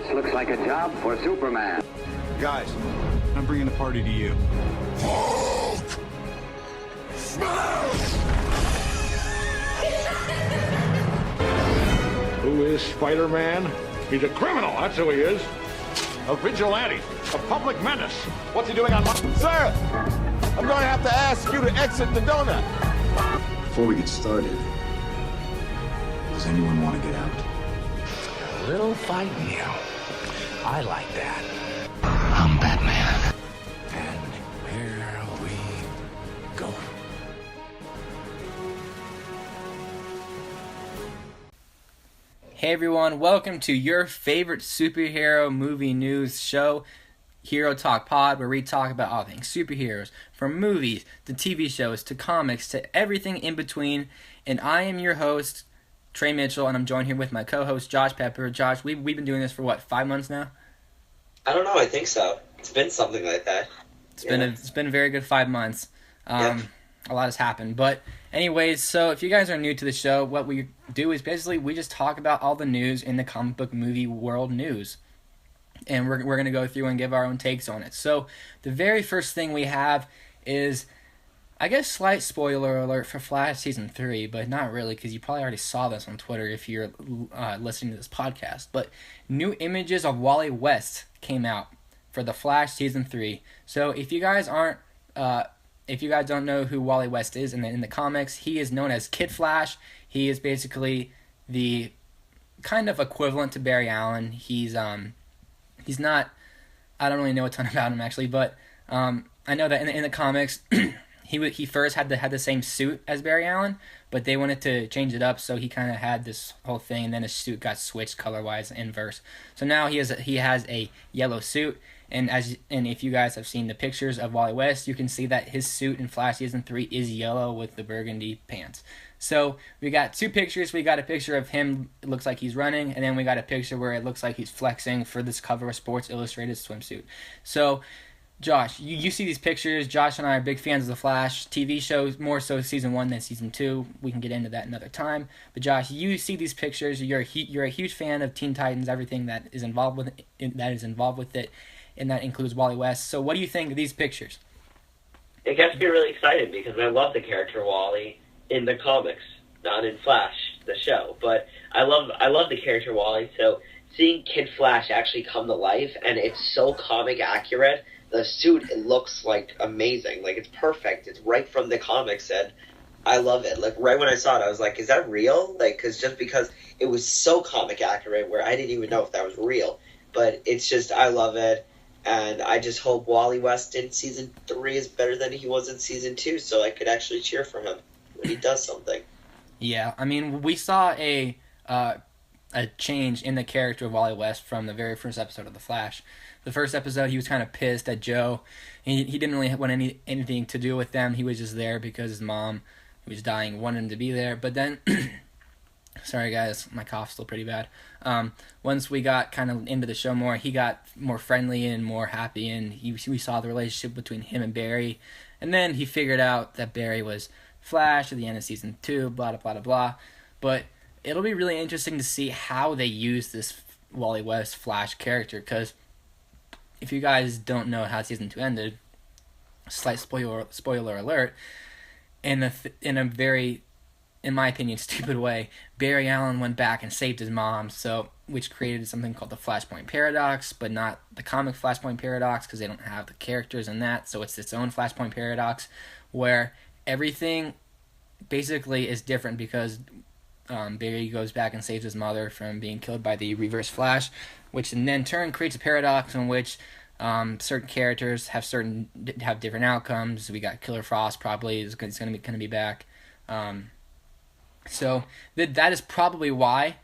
This looks like a job for Superman. Guys, I'm bringing the party to you. Hulk! Smash! Who is Spider-Man? He's a criminal, that's who he is. A vigilante, a public menace. What's he doing on my... Sir, I'm going to have to ask you to exit the donut. Before we get started, does anyone want to get out? A little fight here. I like that. I'm Batman. And here we go. Hey everyone, welcome to your favorite superhero movie news show, Hero Talk Pod, where we talk about all things superheroes, from movies to TV shows to comics to everything in between. And I am your host, Trey Mitchell, and I'm joined here with my co-host, Josh Pepper. Josh, we've been doing this for, 5 months now? I don't know, I think so. It's been something like that. It's been a very good 5 months. A lot has happened. But anyways, so if you guys are new to the show, what we do is basically we just talk about all the news in the comic book movie world news. And we're going to go through and give our own takes on it. So the very first thing we have is, I guess, slight spoiler alert for Flash Season 3, but not really, because you probably already saw this on Twitter if you're listening to this podcast. But new images of Wally West came out for the Flash Season 3. So if you guys don't know who Wally West is in the comics, he is known as Kid Flash. He is basically the kind of equivalent to Barry Allen. He's not, I don't really know a ton about him actually, but I know that in the comics he first had the same suit as Barry Allen, but they wanted to change it up, so he kind of had this whole thing, and then his suit got switched color-wise inverse. So now he has a yellow suit, and if you guys have seen the pictures of Wally West, you can see that his suit in Flash Season 3 is yellow with the burgundy pants. So we got two pictures. We got a picture of him, it looks like he's running, and then we got a picture where it looks like he's flexing for this cover of Sports Illustrated swimsuit. So Josh, you see these pictures. Josh and I are big fans of the Flash TV shows, more so Season 1 than Season 2. We can get into that another time. But Josh, you see these pictures. You're a huge fan of Teen Titans, everything that is involved with it, and that includes Wally West. So what do you think of these pictures? It gets me really excited because I love the character Wally in the comics, not in Flash, the show. But I love the character Wally, so seeing Kid Flash actually come to life, and it's so comic accurate. The suit, it looks like amazing. Like, it's perfect. It's right from the comics, and I love it. Like, right when I saw it, I was like, is that real? Like, just because it was so comic accurate where I didn't even know if that was real. But it's just, I love it, and I just hope Wally West in Season 3 is better than he was in Season 2, so I could actually cheer for him when he does something. Yeah, I mean, we saw a change in the character of Wally West from the very first episode of The Flash. The first episode, he was kind of pissed at Joe. He didn't really want anything to do with them. He was just there because his mom, who was dying, wanted him to be there. But then, sorry guys, my cough's still pretty bad. Once we got kind of into the show more, he got more friendly and more happy, and we saw the relationship between him and Barry. And then he figured out that Barry was Flash at the end of Season 2, blah, blah, blah, blah. But it'll be really interesting to see how they use this Wally West Flash character, because if you guys don't know how Season 2 ended, slight spoiler alert, in a very, in my opinion, stupid way, Barry Allen went back and saved his mom, which created something called the Flashpoint Paradox, but not the comic Flashpoint Paradox, because they don't have the characters in that, so it's its own Flashpoint Paradox, where everything basically is different because Barry goes back and saves his mother from being killed by the Reverse Flash, which in turn creates a paradox in which certain characters have different outcomes. We got Killer Frost probably is going to be back. So that is probably why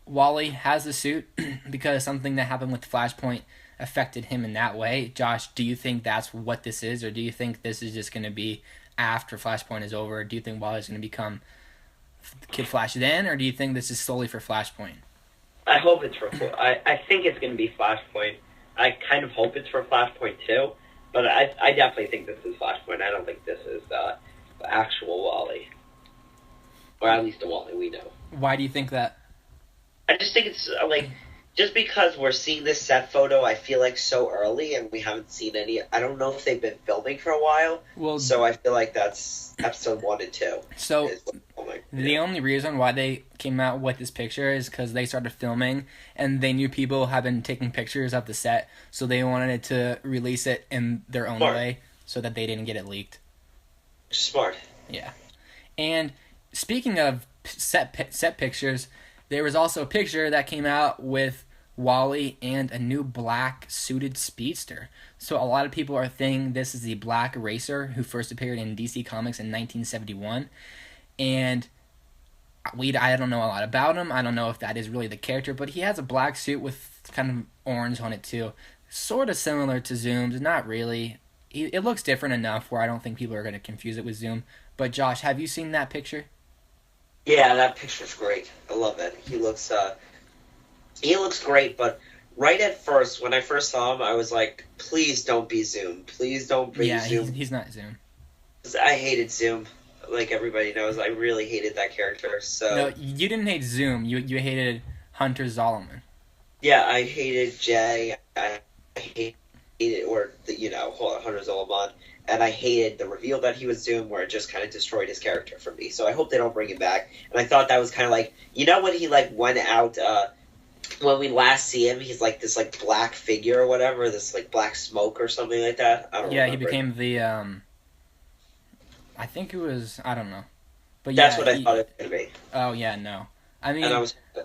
Wally has the suit, because something that happened with Flashpoint affected him in that way. Josh, do you think that's what this is, or do you think this is just going to be after Flashpoint is over? Do you think Wally's going to become Kid Flash then, or do you think this is solely for Flashpoint? I hope it's for I think it's going to be Flashpoint. I kind of hope it's for Flashpoint too, but I definitely think this is Flashpoint. I don't think this is the actual Wally, or at least the Wally we know. Why do you think that? I just think it's just because we're seeing this set photo, I feel like so early, and we haven't seen any. I don't know if they've been filming for a while. Well, so I feel like that's episode 1 and 2. So the only reason why they came out with this picture is because they started filming, and they knew people have been taking pictures of the set, so they wanted to release it in their own way, so that they didn't get it leaked. Smart. Yeah. And speaking of set pictures, there was also a picture that came out with Wally and a new black suited speedster. So a lot of people are thinking this is the Black Racer who first appeared in DC Comics in 1971. And I don't know a lot about him. I don't know if that is really the character, but he has a black suit with kind of orange on it too. Sort of similar to Zoom's, not really. It looks different enough where I don't think people are going to confuse it with Zoom. But Josh, have you seen that picture? Yeah, that picture's great. I love it. He looks great, but right at first, when I first saw him, I was like, please don't be Zoom. Please don't be Zoom. Yeah, he's not Zoom. I hated Zoom. Like everybody knows, I really hated that character. So no, you didn't hate Zoom. You hated Hunter Zolomon. Yeah, I hated Jay. I hated Hunter Zolomon. And I hated the reveal that he was Zoom, where it just kind of destroyed his character for me. So I hope they don't bring him back. And I thought that was kind of like, when he went out, when we last see him, he's like this black figure or whatever, this black smoke or something like that. I don't remember. He became the I think it was, I don't know, but that's what I thought it was gonna be. Oh yeah, no. I mean,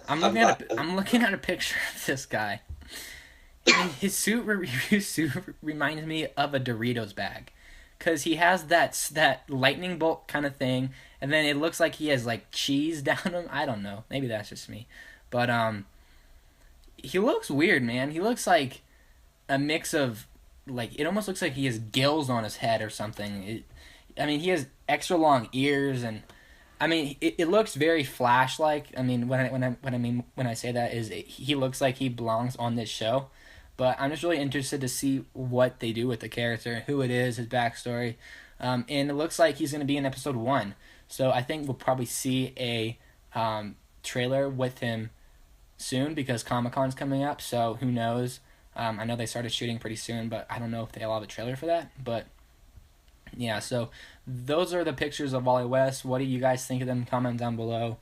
I'm looking at a picture of this guy. I mean, his suit reminds me of a Doritos bag. Because he has that lightning bolt kind of thing, and then it looks like he has cheese down him. I don't know. Maybe that's just me. But he looks weird, man. He looks like a mix of it almost looks like he has gills on his head or something. He has extra long ears, and it looks very Flash-like. I mean, when I say that is he looks like he belongs on this show. But I'm just really interested to see what they do with the character, who it is, his backstory. And it looks like he's going to be in episode 1. So I think we'll probably see a trailer with him soon because Comic-Con's coming up. So who knows? I know they started shooting pretty soon, but I don't know if they'll have a trailer for that. But yeah, so those are the pictures of Wally West. What do you guys think of them? Comment down below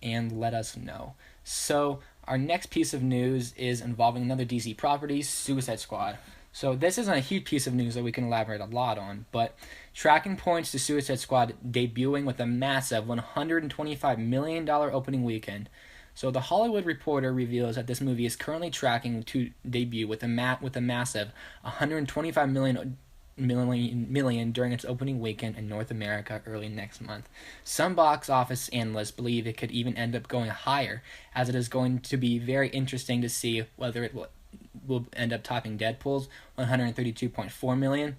and let us know. So our next piece of news is involving another DC property, Suicide Squad. So this isn't a huge piece of news that we can elaborate a lot on, but tracking points to Suicide Squad debuting with a massive $125 million opening weekend. So the Hollywood Reporter reveals that this movie is currently tracking to debut with a massive $125 million during its opening weekend in North America early next month. Some box office analysts believe it could even end up going higher, as it is going to be very interesting to see whether it will end up topping Deadpool's $132.4 million,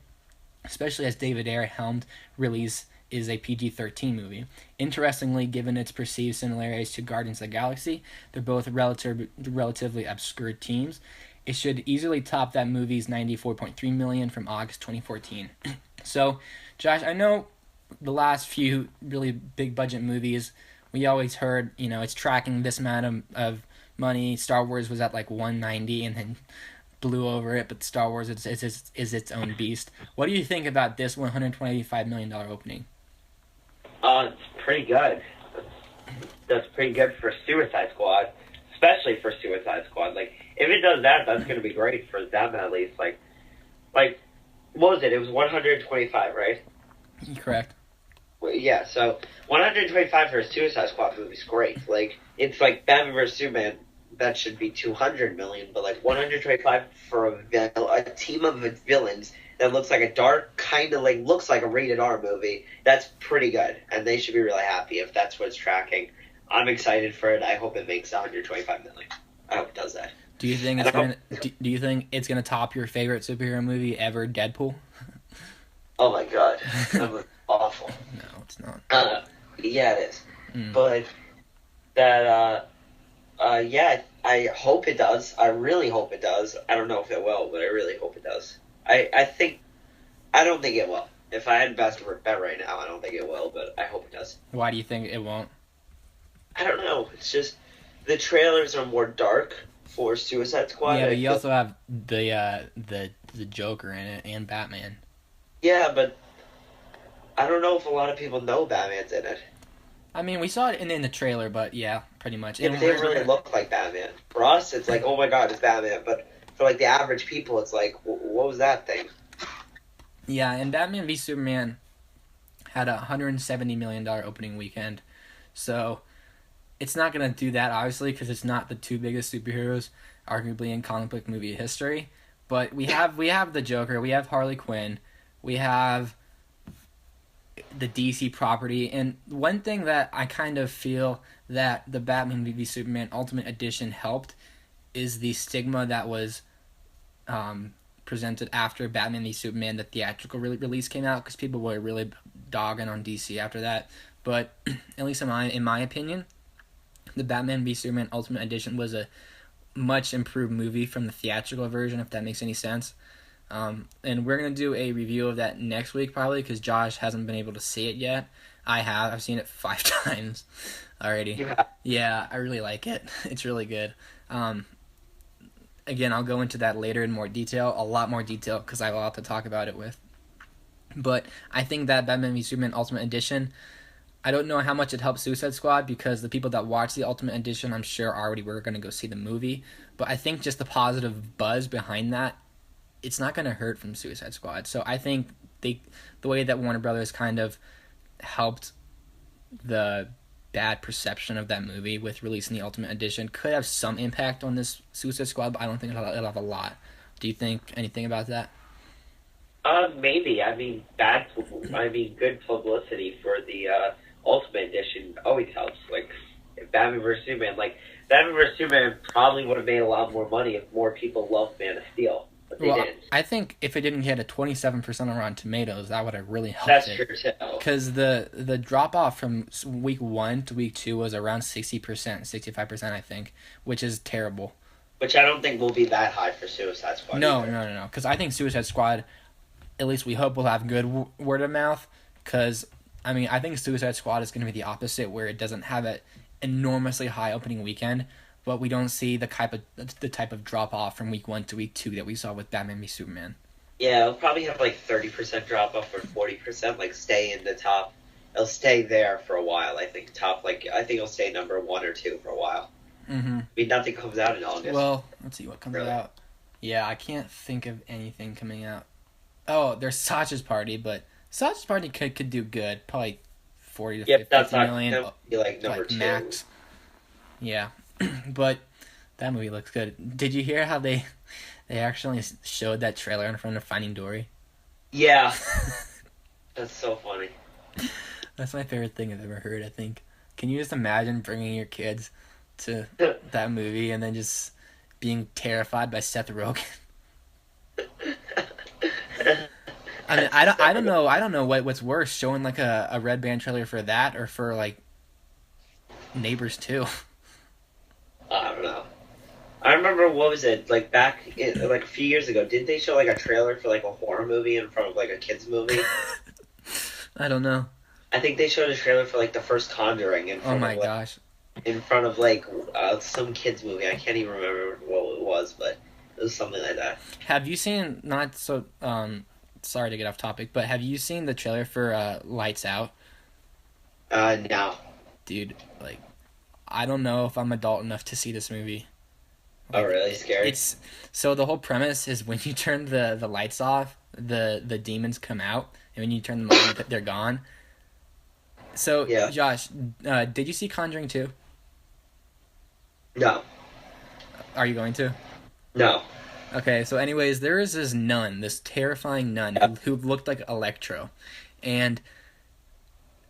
especially as David Ayer helmed release is a PG-13 movie. Interestingly, given its perceived similarities to Guardians of the Galaxy, they're both relatively obscure teams. It should easily top that movie's $94.3 million from August 2014. So, Josh, I know the last few really big budget movies, we always heard, it's tracking this amount of money. Star Wars was at $190 and then blew over it, but Star Wars is its own beast. What do you think about this $125 million opening? It's pretty good. That's pretty good for Suicide Squad, especially for Suicide Squad. If it does that, that's going to be great for them at least. What was it? It was 125, right? Correct. Well, yeah, so 125 for a Suicide Squad movie is great. It's like Batman vs. Superman, that should be 200 million, but 125 for a team of villains that looks like a dark, kind of looks like a rated R movie, that's pretty good, and they should be really happy if that's what it's tracking. I'm excited for it. I hope it makes 125 million. I hope it does that. Do you think it's gonna top your favorite superhero movie ever, Deadpool? Oh my god, that was awful. No, it's not. Yeah, it is. But that, yeah, I hope it does. I really hope it does. I don't know if it will, but I really hope it does. I don't think it will. If I had to bet right now, I don't think it will, but I hope it does. Why do you think it won't? I don't know. It's just the trailers are more dark for Suicide Squad. Yeah, but you also have the Joker in it and Batman. Yeah, but I don't know if a lot of people know Batman's in it. I mean, we saw it in the trailer, but yeah, pretty much. It didn't really look like Batman. For us, it's like, oh my god, it's Batman. But for like the average people, it's like, what was that thing? Yeah, and Batman v Superman had a $170 million opening weekend, so it's not gonna do that obviously because it's not the two biggest superheroes arguably in comic book movie history. But we have the Joker, we have Harley Quinn, we have the DC property, and one thing that I kind of feel that the Batman v Superman Ultimate Edition helped is the stigma that was presented after Batman v Superman, the theatrical release came out, because people were really dogging on DC after that. But at least in my opinion, the Batman v Superman Ultimate Edition was a much improved movie from the theatrical version, if that makes any sense. And we're going to do a review of that next week probably because Josh hasn't been able to see it yet. I have. I've seen it 5 times already. Yeah, I really like it. It's really good. Again, I'll go into that later in more detail, a lot more detail because I have a lot to talk about it with. But I think that Batman v Superman Ultimate Edition, I don't know how much it helped Suicide Squad because the people that watched the Ultimate Edition, I'm sure already were going to go see the movie. But I think just the positive buzz behind that, it's not going to hurt from Suicide Squad. So I think the way that Warner Brothers kind of helped the bad perception of that movie with releasing the Ultimate Edition could have some impact on this Suicide Squad, but I don't think it'll have a lot. Do you think anything about that? Maybe. I mean, good publicity for the Ultimate Edition always helps. Like, Batman vs. Superman. Like, Batman vs. Superman probably would have made a lot more money if more people loved Man of Steel. But they didn't. I think if it didn't hit a 27% on Rotten Tomatoes, that would have really helped. That's true too. Because the drop off from week 1 to week 2 was around 60%, 65%, I think, which is terrible. Which I don't think will be that high for Suicide Squad. No. Because I think Suicide Squad, at least we hope, will have good word of mouth. Because I mean, I think Suicide Squad is going to be the opposite, where it doesn't have an enormously high opening weekend. But we don't see the type of drop off from week 1 to week 2 that we saw with Batman v Superman. Yeah, it'll probably have like 30% drop off or 40%. Like stay in the top. It'll stay there for a while. I think I think it'll stay number 1 or 2 for a while. Mm-hmm. I mean, nothing comes out in August. Well, let's see what comes out. Yeah, I can't think of anything coming out. Oh, there's Sacha's Party, but Sacha's Party could do good. Probably 40 to 50 million. That would be like number 2. Max. Yeah. But that movie looks good. Did you hear how they actually showed that trailer in front of Finding Dory? Yeah. That's so funny. That's my favorite thing I've ever heard, I think. Can you just imagine bringing your kids to that movie and then just being terrified by Seth Rogen? I mean, I don't know what's worse, showing like a Red Band trailer for that or for like Neighbors 2. I don't know. I remember, what was it, like a few years ago, did they show like a trailer for like a horror movie in front of like a kid's movie? I don't know. I think they showed a trailer for like the first Conjuring in front gosh. In front of like some kid's movie. I can't even remember what it was, but it was something like that. Have you seen, sorry to get off topic, but have you seen the trailer for Lights Out? No. Dude, like, I don't know if I'm adult enough to see this movie. Like, oh, really? Scary? So the whole premise is when you turn the lights off, the demons come out, and when you turn them on, they're gone. So, yeah. Josh, did you see Conjuring 2? No. Are you going to? No. Okay, so anyways, there is this nun, this terrifying nun who looked like Electro. And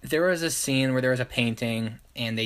there was a scene where there was a painting, and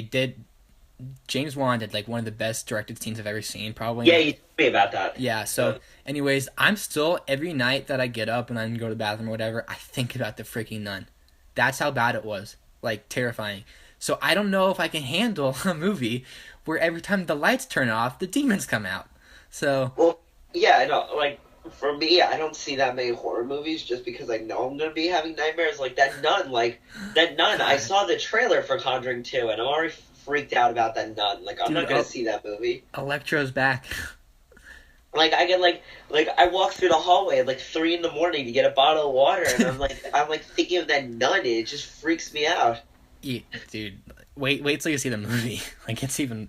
James Wan did like one of the best directed scenes I've ever seen, probably. Yeah, you told me about that. Yeah, so anyways, I'm still, every night that I get up and I go to the bathroom or whatever, I think about the freaking nun. That's how bad it was. Like, terrifying. So I don't know if I can handle a movie where every time the lights turn off, the demons come out. So... Well, yeah, I know. Like, for me, I don't see that many horror movies just because I know I'm going to be having nightmares. Like, that nun, I saw the trailer for Conjuring 2, and I'm already freaked out about that nun. Like, I'm not gonna see that movie. Electro's back. Like, I get like I walk through the hallway at like 3 a.m. to get a bottle of water, and I'm like thinking of that nun, and it just freaks me out. Yeah, dude, wait till you see the movie. Like, it's even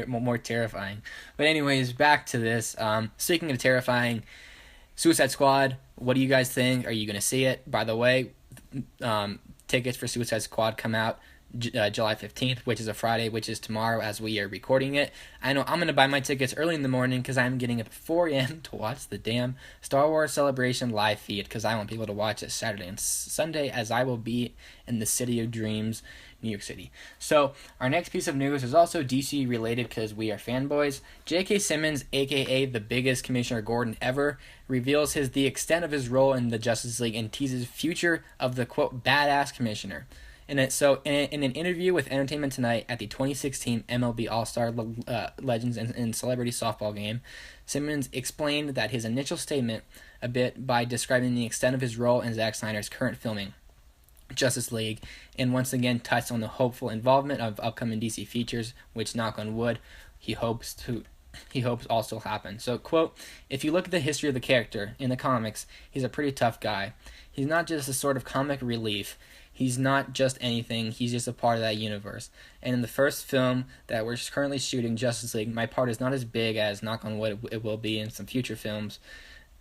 more terrifying. But anyways, back to this. Speaking of terrifying, Suicide Squad. What do you guys think? Are you gonna see it? By the way, tickets for Suicide Squad come out July 15th, which is a Friday, which is tomorrow as we are recording it. I know I'm going to buy my tickets early in the morning because I'm getting up at 4 a.m. to watch the damn Star Wars Celebration live feed because I want people to watch it Saturday and Sunday as I will be in the City of Dreams, New York City. So our next piece of news is also DC related because we are fanboys. J.K. Simmons, aka the biggest Commissioner Gordon ever, reveals the extent of his role in the Justice League and teases future of the quote badass commissioner. In an interview with Entertainment Tonight at the 2016 MLB All-Star Legends and Celebrity Softball game, Simmons explained that his initial statement a bit by describing the extent of his role in Zack Snyder's current filming, Justice League, and once again touched on the hopeful involvement of upcoming DC features, which, knock on wood, he hopes also happen. So, quote, "If you look at the history of the character in the comics, he's a pretty tough guy. He's not just a sort of comic relief. He's not just anything, he's just a part of that universe. And in the first film that we're currently shooting, Justice League, my part is not as big as, knock on wood, it will be in some future films.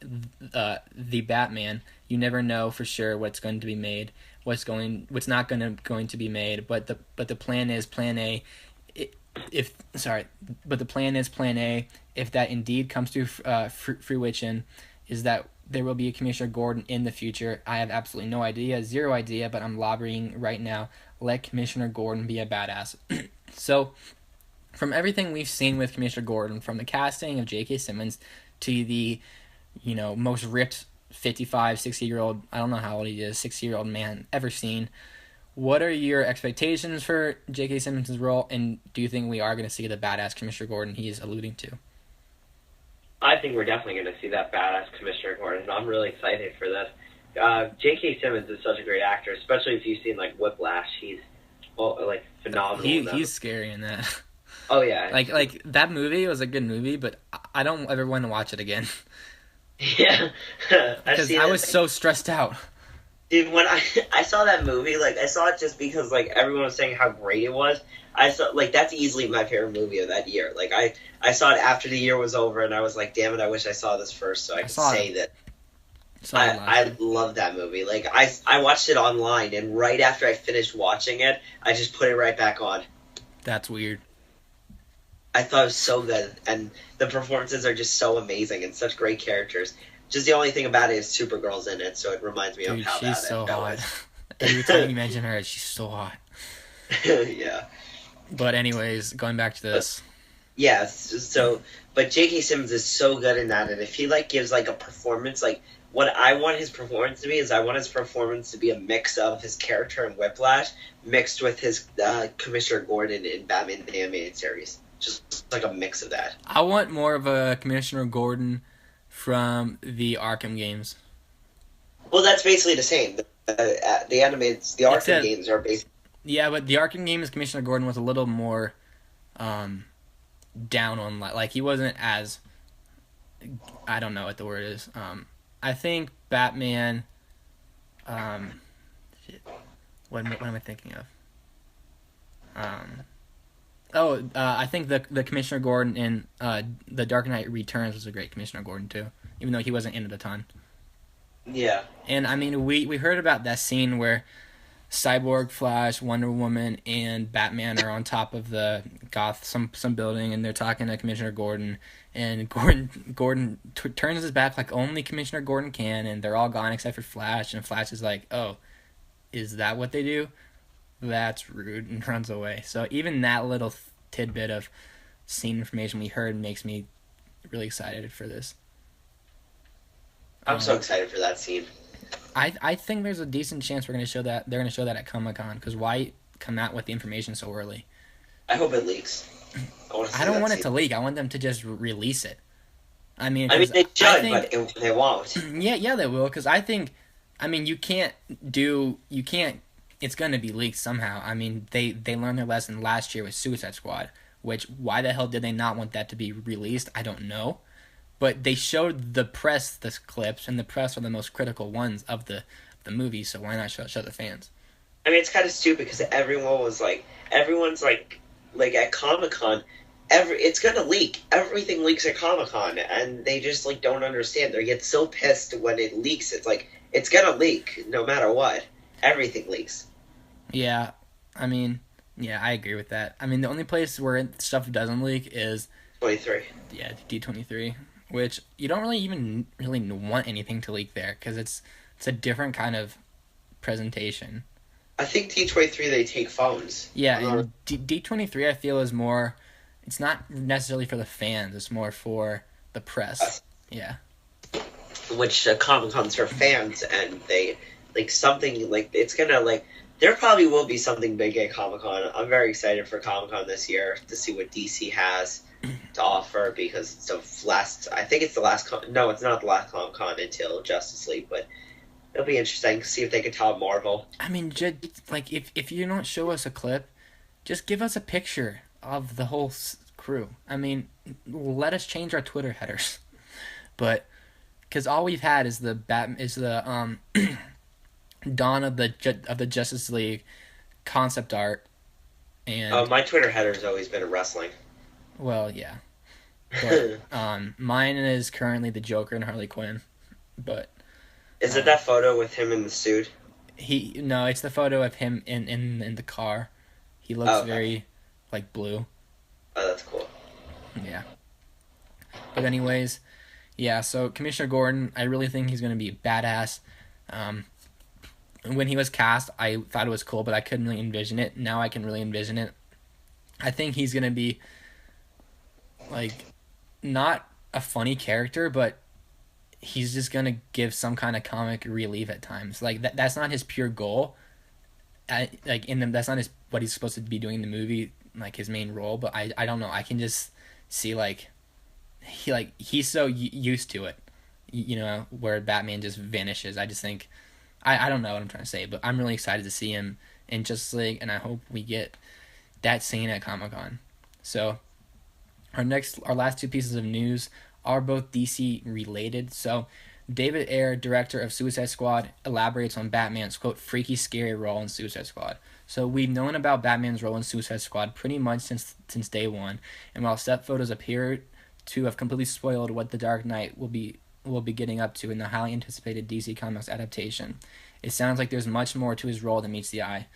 The Batman, you never know for sure what's going to be made, what's not going to be made, but the plan is plan A. But the plan is plan A. If that indeed comes to fruition, is that there will be a Commissioner Gordon in the future. I have absolutely no idea, zero idea, but I'm lobbying right now. Let Commissioner Gordon be a badass." So, from everything we've seen with Commissioner Gordon, from the casting of J.K. Simmons to the, most ripped 55, 60-year-old, I don't know how old he is, 60-year-old man ever seen, what are your expectations for J.K. Simmons' role, and do you think we are going to see the badass Commissioner Gordon he's alluding to? I think we're definitely going to see that badass Commissioner Gordon. I'm really excited for this. J.K. Simmons is such a great actor, especially if you've seen like Whiplash. He's phenomenal. He's scary in that. Oh yeah, like that movie was a good movie, but I don't ever want to watch it again. Yeah, because I was so stressed out. Dude, when I saw that movie, I saw it just because everyone was saying how great it was. I saw that's easily my favorite movie of that year. I saw it after the year was over, and I was like, damn it, I wish I saw this first so I could say that. I love that movie. I watched it online, and right after I finished watching it, I just put it right back on. That's weird. I thought it was so good, and the performances are just so amazing and such great characters. Just the only thing about it is Supergirl's in it, so it reminds me of how she's so hot. Every time you mention her, she's so hot. Yeah. But anyways, going back to this. Yeah, but J.K. Simmons is so good in that, and if he gives a performance, what I want his performance to be is I want his performance to be a mix of his character in Whiplash mixed with his Commissioner Gordon in Batman the Animated Series. Just a mix of that. I want more of a Commissioner Gordon from the Arkham games. Well, that's basically the same. The Arkham games are basically... Yeah, but the Arkham games, Commissioner Gordon was a little more down on... he wasn't as... I don't know what the word is. I think Batman... What am I thinking of? I think the Commissioner Gordon in The Dark Knight Returns was a great Commissioner Gordon too, even though he wasn't in it a ton. Yeah. And I mean, we heard about that scene where Cyborg, Flash, Wonder Woman, and Batman are on top of the some building, and they're talking to Commissioner Gordon, and Gordon turns his back like only Commissioner Gordon can, and they're all gone except for Flash, and Flash is like, "Oh, is that what they do? That's rude," and runs away. So even that little tidbit of scene information we heard makes me really excited for this. I'm so excited for that scene. I think there's a decent chance they're going to show that at Comic-Con, because why come out with the information so early? I hope it leaks. I don't want it to leak. I want them to just release it. I mean, they should, but they won't. Yeah, they will, because I think, you can't it's going to be leaked somehow. I mean, they learned their lesson last year with Suicide Squad, which why the hell did they not want that to be released? I don't know. But they showed the press the clips, and the press are the most critical ones of the movie, so why not show the fans? I mean, it's kind of stupid because everyone's like at Comic-Con, it's gonna leak. Everything leaks at Comic-Con, and they just like don't understand. They get so pissed when it leaks. It's like it's gonna leak no matter what. Everything leaks. Yeah, I mean, yeah, I agree with that. I mean, the only place where stuff doesn't leak is 23. Yeah, D23, which you don't really want anything to leak there because it's a different kind of presentation. I think D23 they take phones. Yeah, and D23 I feel is more. It's not necessarily for the fans. It's more for the press. Yeah. Which Comic-Con's for fans, and they like something like it's gonna like there probably will be something big at Comic-Con. I'm very excited for Comic-Con this year to see what DC has to offer because it's the last. I think it's the last. No, it's not the last Comic-Con until Justice League, but it'll be interesting to see if they can top Marvel. I mean, like if you don't show us a clip, just give us a picture of the whole crew. I mean, let us change our Twitter headers, but because all we've had is the dawn of the Justice League concept art, and my Twitter header has always been wrestling. Well, yeah, but mine is currently the Joker and Harley Quinn, but is it that photo with him in the suit? No, it's the photo of him in the car. He looks very like blue. Oh, that's cool. Yeah. But anyways, yeah, so Commissioner Gordon, I really think he's going to be badass. When he was cast, I thought it was cool, but I couldn't really envision it. Now I can really envision it. I think he's going to be, like, not a funny character, but he's just going to give some kind of comic relief at times. Like, that's not his pure goal. That's not what he's supposed to be doing in the movie, like his main role, but I don't know. I can just see he's so used to it, where Batman just vanishes. I just think I don't know what I'm trying to say, but I'm really excited to see him in Justice League, and I hope we get that scene at Comic-Con. So our last two pieces of news are both DC related. So David Ayer, director of Suicide Squad, elaborates on Batman's, quote, freaky, scary role in Suicide Squad. So we've known about Batman's role in Suicide Squad pretty much since day one, and while set photos appear to have completely spoiled what The Dark Knight will be getting up to in the highly anticipated DC Comics adaptation, it sounds like there's much more to his role than meets the eye.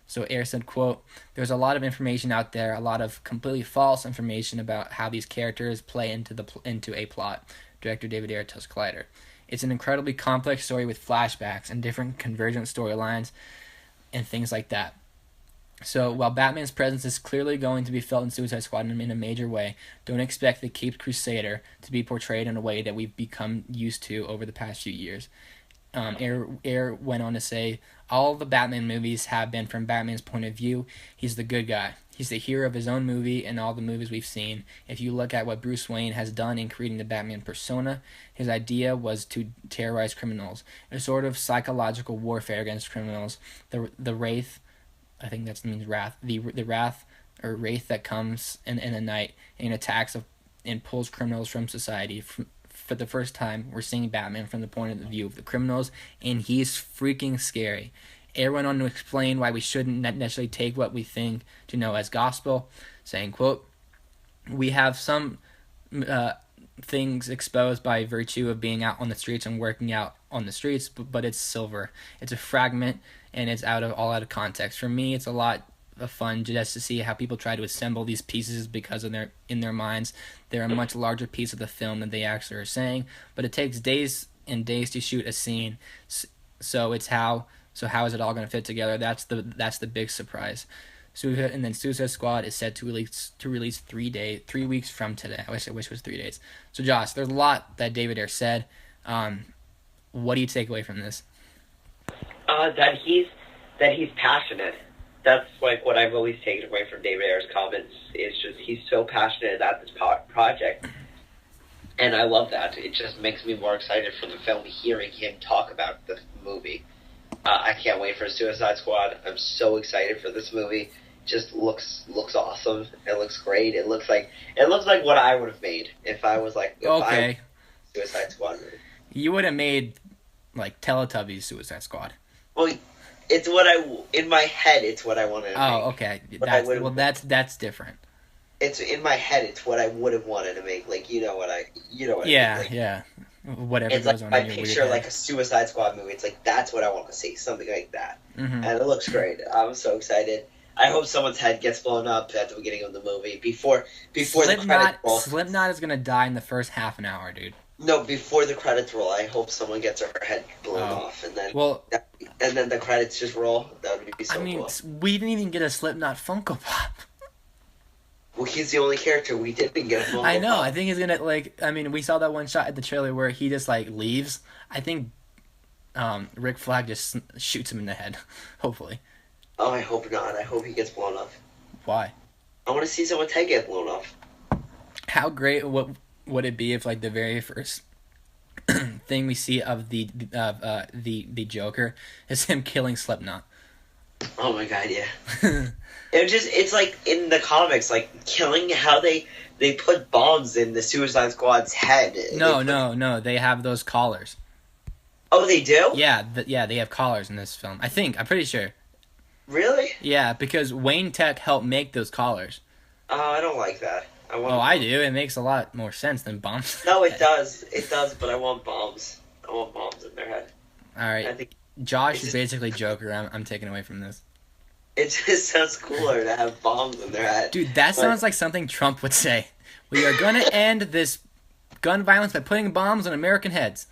So Ayer said, quote, there's a lot of information out there, a lot of completely false information about how these characters play into a plot, director David Ayer tells Collider. It's an incredibly complex story with flashbacks and different convergent storylines and things like that. So while Batman's presence is clearly going to be felt in Suicide Squad in a major way, don't expect the Caped Crusader to be portrayed in a way that we've become used to over the past few years. Ayer went on to say, all the Batman movies have been from Batman's point of view. He's the good guy. He's the hero of his own movie and all the movies we've seen. If you look at what Bruce Wayne has done in creating the Batman persona, his idea was to terrorize criminals, a sort of psychological warfare against criminals. The Wraith, I think that means wrath, the wrath or wraith that comes in the night and attacks and pulls criminals from society. For the first time, we're seeing Batman from the point of view of the criminals, and he's freaking scary. Ayer went on to explain why we shouldn't necessarily take what we think to know as gospel, saying, quote, we have some things exposed by virtue of being out on the streets and working out on the streets, but it's silver. It's a fragment, and it's all out of context. For me, it's a lot of fun just to see how people try to assemble these pieces because in their minds they're a much larger piece of the film than they actually are saying. But it takes days and days to shoot a scene, so how is it all going to fit together? That's the big surprise. And then Suicide Squad is set to release 3 weeks from today. I wish it was 3 days. So Josh, there's a lot that David Ayer said. What do you take away from this? That he's passionate. That's like what I've always taken away from David Ayer's comments. Is just he's so passionate about this project, and I love that. It just makes me more excited for the film hearing him talk about the movie. I can't wait for Suicide Squad. I'm so excited for this movie. Just looks awesome. It looks great. It looks like what I would have made if I was like Okay. Suicide Squad movie. You would have made like Teletubbies Suicide Squad. Well, it's what in my head. It's what I wanted to make. Oh, okay. That's different. It's in my head. It's what I would have wanted to make. Like what I Yeah, mean. Like, yeah. Whatever it's goes like on I in your picture weird like head. a Suicide Squad movie. It's like that's what I want to see, something like that, Mhm. and it looks great. I'm so excited. I hope someone's head gets blown up at the beginning of the movie before the credits roll. Slipknot is gonna die in the first half an hour, dude. No, before the credits roll, I hope someone gets her head blown off, and then the credits just roll. That would be so cool. We didn't even get a Slipknot Funko Pop. Well, he's the only character we didn't get. I know. I think he's gonna we saw that one shot at the trailer where he just leaves. I think Rick Flag just shoots him in the head. Hopefully. Oh, I hope not. I hope he gets blown off. Why? I want to see someone's head get blown off. How great would it be if the very first thing we see of the Joker is him killing Slipknot? Oh my god, yeah. It's like in the comics, like killing how they put bombs in the Suicide Squad's head. No. They have those collars. Oh, they do? Yeah, they have collars in this film. I'm pretty sure. Really? Yeah, because Wayne Tech helped make those collars. Oh, I don't like that. I do. It makes a lot more sense than bombs. No, it does. It does, but I want bombs. I want bombs in their head. All right. Josh is basically Joker. I'm taking away from this. It just sounds cooler to have bombs in their head. Dude, that sounds like something Trump would say. We are going to end this gun violence by putting bombs on American heads.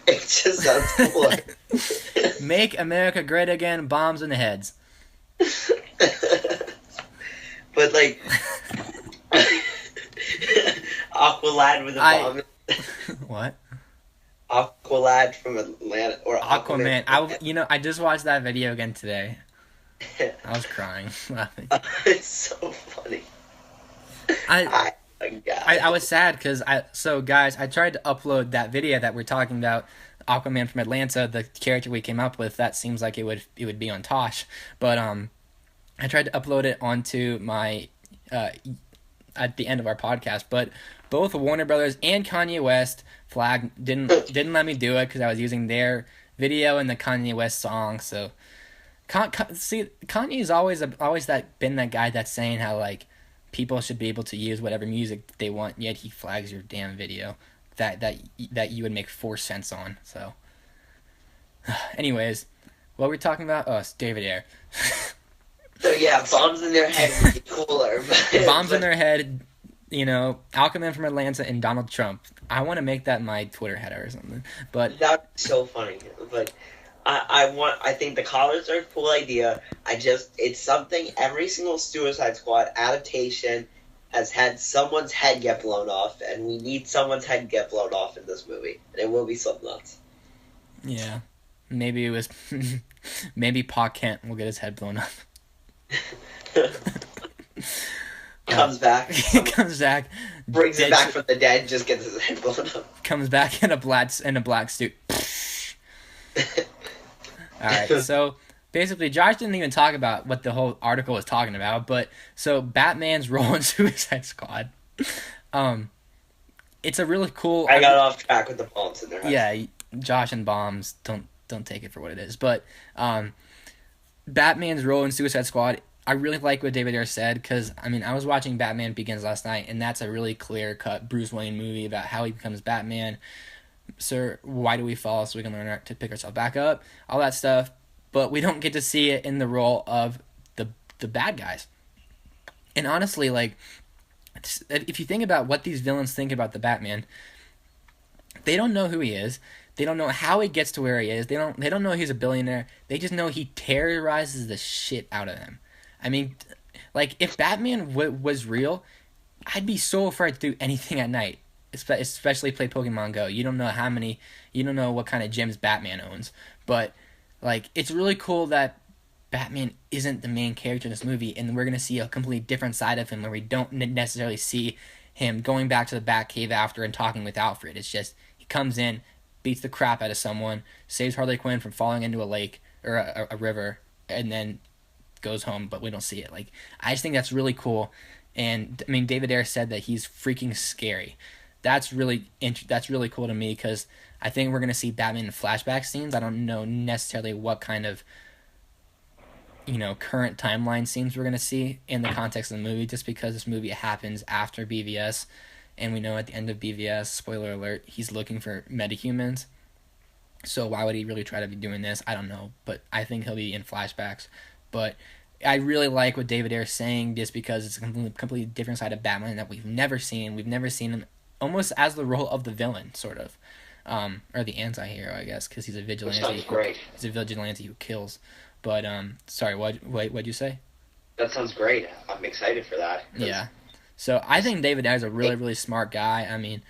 It just sounds cooler. Make America great again, bombs in the heads. But Aqualad with a bomb. What? Aqualad from Atlanta or Aquaman. I just watched that video again today. I was crying laughing. It's so funny. I was sad because guys, I tried to upload that video that we're talking about, Aquaman from Atlanta, the character we came up with. That seems like it would be on Tosh, but I tried to upload it onto my at the end of our podcast, but both Warner Brothers and Kanye West Flag didn't let me do it because I was using their video and the Kanye West song. So, Kanye's always been that guy that's saying how people should be able to use whatever music they want, yet he flags your damn video that you would make 4 cents on. So, anyways, what we're talking about? Oh, it's David Ayer. So yeah, bombs in their head would be cooler. Bombs in their head, Aquaman from Atlanta and Donald Trump. I want to make that my Twitter header or something. But that'd be so funny. But I think the collars are a cool idea. It's something every single Suicide Squad adaptation has had someone's head get blown off, and we need someone's head get blown off in this movie. And it will be Slipknot. Yeah. Maybe it was maybe Pa Kent will get his head blown off. Comes back. Comes back. Brings it back from the dead, just gets his head blown up. Comes back in a black suit. Alright, so basically Josh didn't even talk about what the whole article was talking about, but so Batman's role in Suicide Squad. It's a really cool I got off track with the bombs in their head. Yeah, Josh and bombs, don't take it for what it is. But Batman's role in Suicide Squad, I really like what David Ayer said, because, I was watching Batman Begins last night, and that's a really clear-cut Bruce Wayne movie about how he becomes Batman. Sir, why do we fall? So we can learn to pick ourselves back up, all that stuff. But we don't get to see it in the role of the bad guys. And honestly, if you think about what these villains think about the Batman, they don't know who he is. They don't know how he gets to where he is. They don't know he's a billionaire. They just know he terrorizes the shit out of them. If Batman was real, I'd be so afraid to do anything at night, especially play Pokemon Go. You don't know what kind of gyms Batman owns. But, it's really cool that Batman isn't the main character in this movie, and we're going to see a completely different side of him where we don't necessarily see him going back to the Batcave after and talking with Alfred. It's just, he comes in, beats the crap out of someone, saves Harley Quinn from falling into a lake or a river, and then goes home, but we don't see it. Like, I just think that's really cool. And I mean, David Ayer said that he's freaking scary. That's really cool to me, because I think we're gonna see Batman in flashback scenes. I don't know necessarily what kind of, you know, current timeline scenes we're gonna see in the context of the movie, just because this movie happens after BVS, and we know at the end of BVS, spoiler alert, he's looking for metahumans. So why would he really try to be doing this? I don't know, but I think he'll be in flashbacks. But I really like what David Ayer is saying, just because it's a completely different side of Batman that we've never seen. We've never seen him almost as the role of the villain, sort of. Or the anti-hero, I guess, because he's a vigilante. Which sounds great. He's a vigilante who kills. But, sorry, what'd you say? That sounds great. I'm excited for that. Yeah. So I think David Ayer's a really, really smart guy. I mean,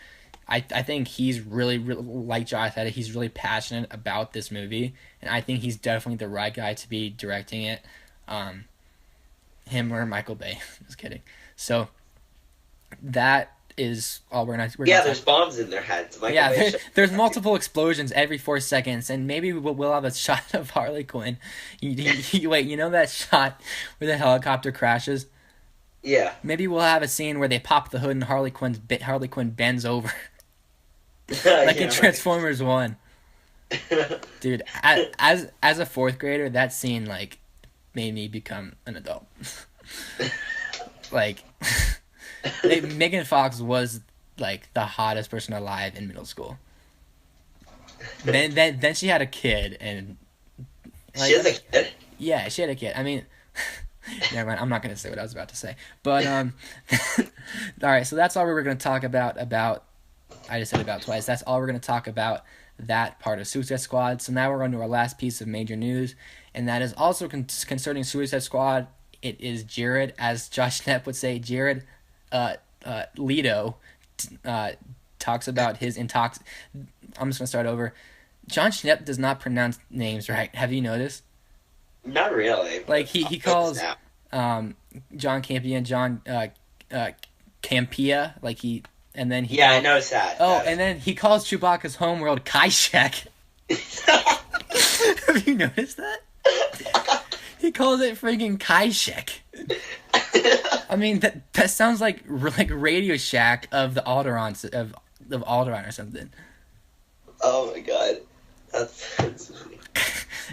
I think he's really, like Josh said, he's really passionate about this movie, and I think he's definitely the right guy to be directing it. Him or Michael Bay. Just kidding. So that is all we're gonna there's bombs in their heads. There's multiple explosions every 4 seconds, and maybe we'll have a shot of Harley Quinn. Wait, you know that shot where the helicopter crashes? Yeah. Maybe we'll have a scene where they pop the hood and Harley Quinn bends over. Like in Transformers 1. Dude, as a fourth grader, that scene like made me become an adult. Like, Megan Fox was like the hottest person alive in middle school. Then she had a kid, and like, she has a kid? Yeah, she had a kid. I mean, never mind. I'm not gonna say what I was about to say. But all right. So that's all we were gonna talk about. I just said about twice. That's all we're gonna talk about. That part of Suicide Squad. So now we're on to our last piece of major news, and that is also concerning Suicide Squad. It is Jared, as Josh Knapp would say, Jared Leto talks about his I'm just going to start over. John Schnepp does not pronounce names right. Have you noticed? Not really. Like, he calls John Campion John Campia, like he... And then he I noticed that. Oh, and then he calls Chewbacca's homeworld Kaishek. Have you noticed that? He calls it freaking Kaishek. I mean, that sounds like Radio Shack of the Alderaan of Alderaan or something. Oh my god, that's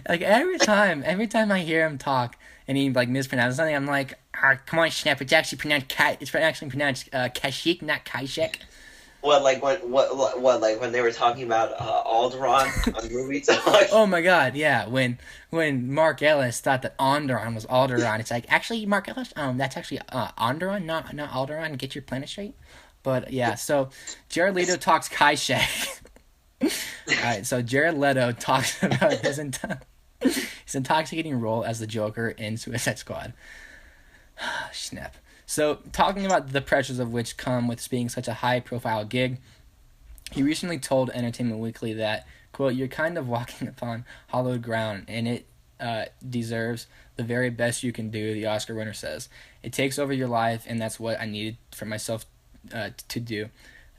like every time I hear him talk and he like mispronounces something, I'm like, come on, Snap! It's actually pronounced Kashyyyk, not Kaishek. What when they were talking about Alderaan on movie talk? Oh my god, yeah. When Mark Ellis thought that Onderon was Alderaan, it's like, actually, Mark Ellis, that's actually Onderon, not Alderaan. Get your planet straight. But yeah, so Jared Leto talks Kaishek. Alright, so Jared Leto talks about his intoxicating role as the Joker in Suicide Squad. Snap. So, talking about the pressures of which come with being such a high-profile gig, he recently told Entertainment Weekly that, quote, "You're kind of walking upon hollowed ground, and it deserves the very best you can do," the Oscar winner says. "It takes over your life, and that's what I needed for myself to do."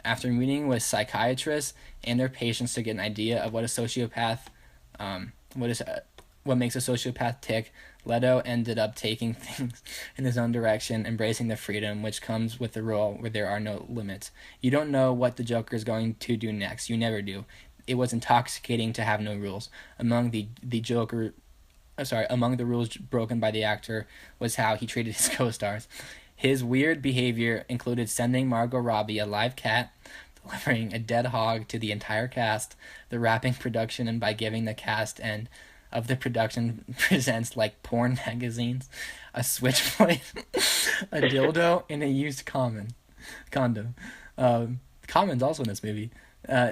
After meeting with psychiatrists and their patients to get an idea of what a sociopath, what makes a sociopath tick, Leto ended up taking things in his own direction, embracing the freedom which comes with the role where there are no limits. You don't know what the Joker is going to do next. You never do. It was intoxicating to have no rules. Among the rules broken by the actor was how he treated his co-stars. His weird behavior included sending Margot Robbie a live cat, delivering a dead hog to the entire cast, the wrapping production, and by giving the cast and of the production presents like porn magazines, a switchblade, a dildo, and a used condom. Common's also in this movie.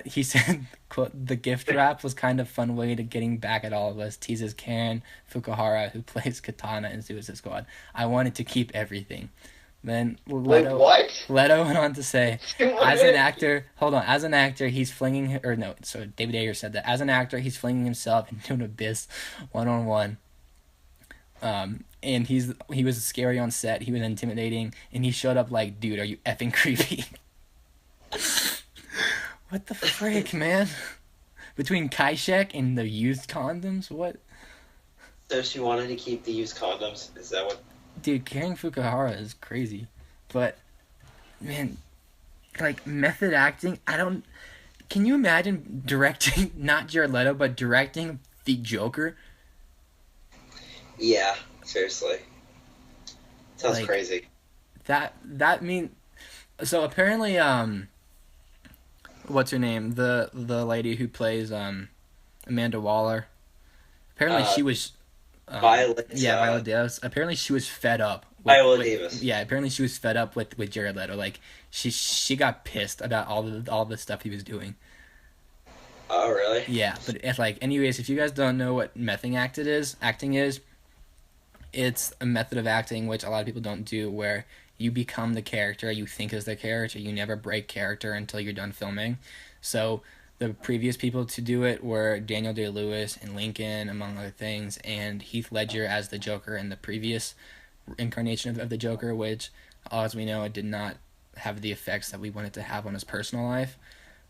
He said, quote, "The gift wrap was kind of fun way to getting back at all of us," teases Karen Fukuhara, who plays Katana in Suicide Squad. "I wanted to keep everything." Then Leto went on to say, as an actor, he's flinging, David Ayer said that, as an actor, he's flinging himself into an abyss one-on-one. And he was scary on set, he was intimidating, and he showed up like, "Dude, are you effing creepy?" What the frick, man? between Kaishek and the used condoms, what? So she wanted to keep the used condoms. Is that what? Dude, carrying Fukuhara is crazy. But, man, like, method acting, can you imagine directing, not Jared Leto, but directing the Joker? Yeah, seriously. Sounds Like, crazy. That mean, so apparently, what's her name? The lady who plays, Amanda Waller. Apparently she was... Violet. Yeah, Viola Davis. Apparently she was fed up. Viola Davis. Yeah, apparently she was fed up with Jared Leto. Like, she got pissed about all the stuff he was doing. Oh, really? Yeah, but it's like, anyways, if you guys don't know what acting is, it's a method of acting which a lot of people don't do, where you become the character you think is the character. You never break character until you're done filming. So the previous people to do it were Daniel Day-Lewis and Lincoln, among other things, and Heath Ledger as the Joker in the previous incarnation of the Joker, which, as we know, it did not have the effects that we wanted to have on his personal life.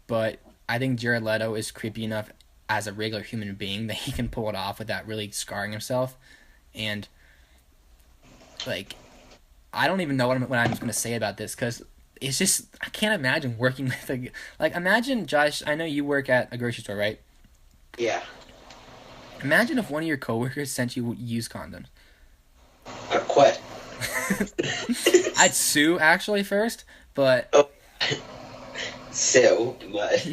But I think Jared Leto is creepy enough as a regular human being that he can pull it off without really scarring himself. And, like, I don't even know what I'm going to say about this, because it's just, I can't imagine working with imagine, Josh, I know you work at a grocery store, right? Yeah. Imagine if one of your coworkers sent you used condoms. I quit. I'd sue, actually, first, but... Oh. Sue, but...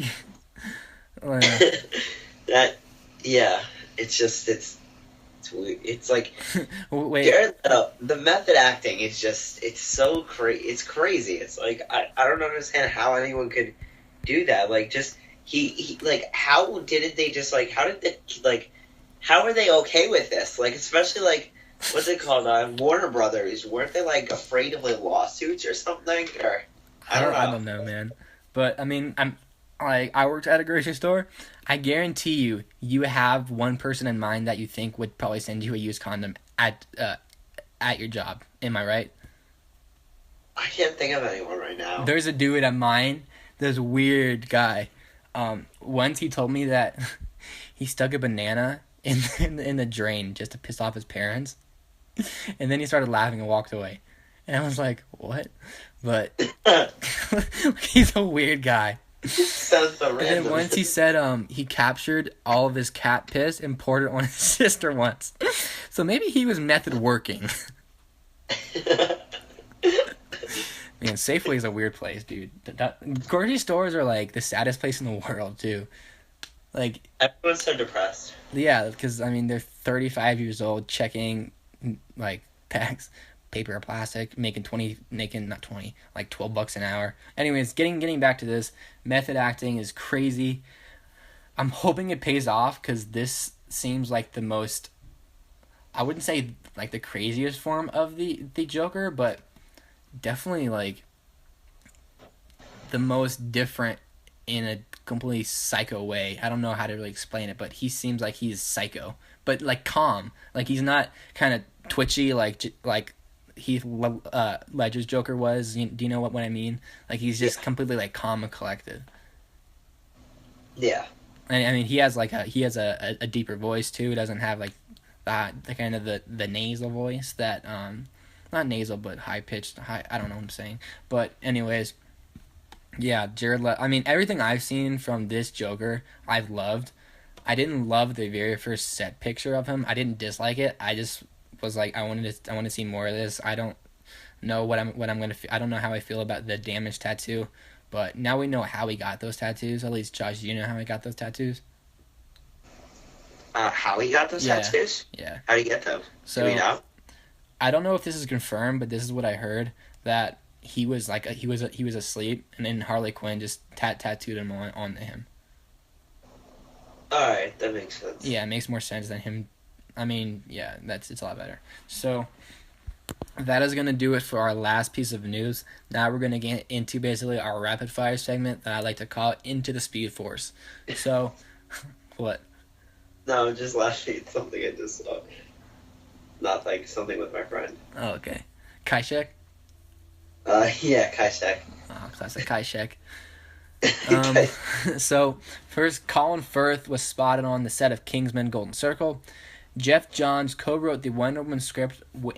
that, yeah, it's just, it's weird. It's like, wait. Jared Leto, the method acting is just, it's so it's crazy. It's like, I don't understand how anyone could do that. Like, just, he like, how didn't they just, like, how are they okay with this? Like, especially, like, what's it called, Warner Brothers, weren't they, like, afraid of, like, lawsuits or something, or, I don't know, man. But, I mean, I worked at a grocery store. I guarantee you have one person in mind that you think would probably send you a used condom at your job. Am I right? I can't think of anyone right now. There's a dude at mine. This weird guy. Once he told me that he stuck a banana in the drain just to piss off his parents, and then he started laughing and walked away. And I was like, what? But he's a weird guy. Sounds so random. And then once he said he captured all of his cat piss and poured it on his sister once. So maybe he was method working. Man, Safeway is a weird place, dude. Grocery stores are like the saddest place in the world, too. Like, everyone's so depressed. Yeah, because, I mean, they're 35 years old checking, like, bags, paper or plastic, making $12 an hour. Anyways, getting back to this, method acting is crazy. I'm hoping it pays off, because this seems like the most, I wouldn't say like the craziest form of the Joker, but definitely like the most different in a completely psycho way. I don't know how to really explain it, but he seems like he's psycho, but like calm. Like, he's not kind of twitchy like Heath Ledger's Joker was. Do you know what I mean? Like, he's just completely like calm and collected. Yeah. And I mean, he has a deeper voice too. He doesn't have like the kind of the nasal voice that not nasal but high pitched. I don't know what I'm saying. But anyways, yeah, Jared Leto. I mean, everything I've seen from this Joker, I've loved. I didn't love the very first set picture of him. I didn't dislike it. I just was like, I want to see more of this. I don't know what I'm gonna. I don't know how I feel about the damaged tattoo, but now we know how he got those tattoos. At least, Josh, do you know how he got those tattoos? How he got those tattoos? Yeah. How did he get them? So, do we know? I don't know if this is confirmed, but this is what I heard, that he was like he was asleep, and then Harley Quinn just tattooed him on him. All right, that makes sense. Yeah, it makes more sense than him. I mean, yeah, it's a lot better. So that is going to do it for our last piece of news. Now we're going to get into basically our rapid fire segment that I like to call Into the Speed Force. So, what? No, just laughing at something I just saw. Not like something with my friend. Oh, okay. Kaishek? Yeah, Kaishek. Oh, classic Kaishek. Okay. So, first, Colin Firth was spotted on the set of Kingsman Golden Circle. Jeff Johns co-wrote the Wonder Woman script with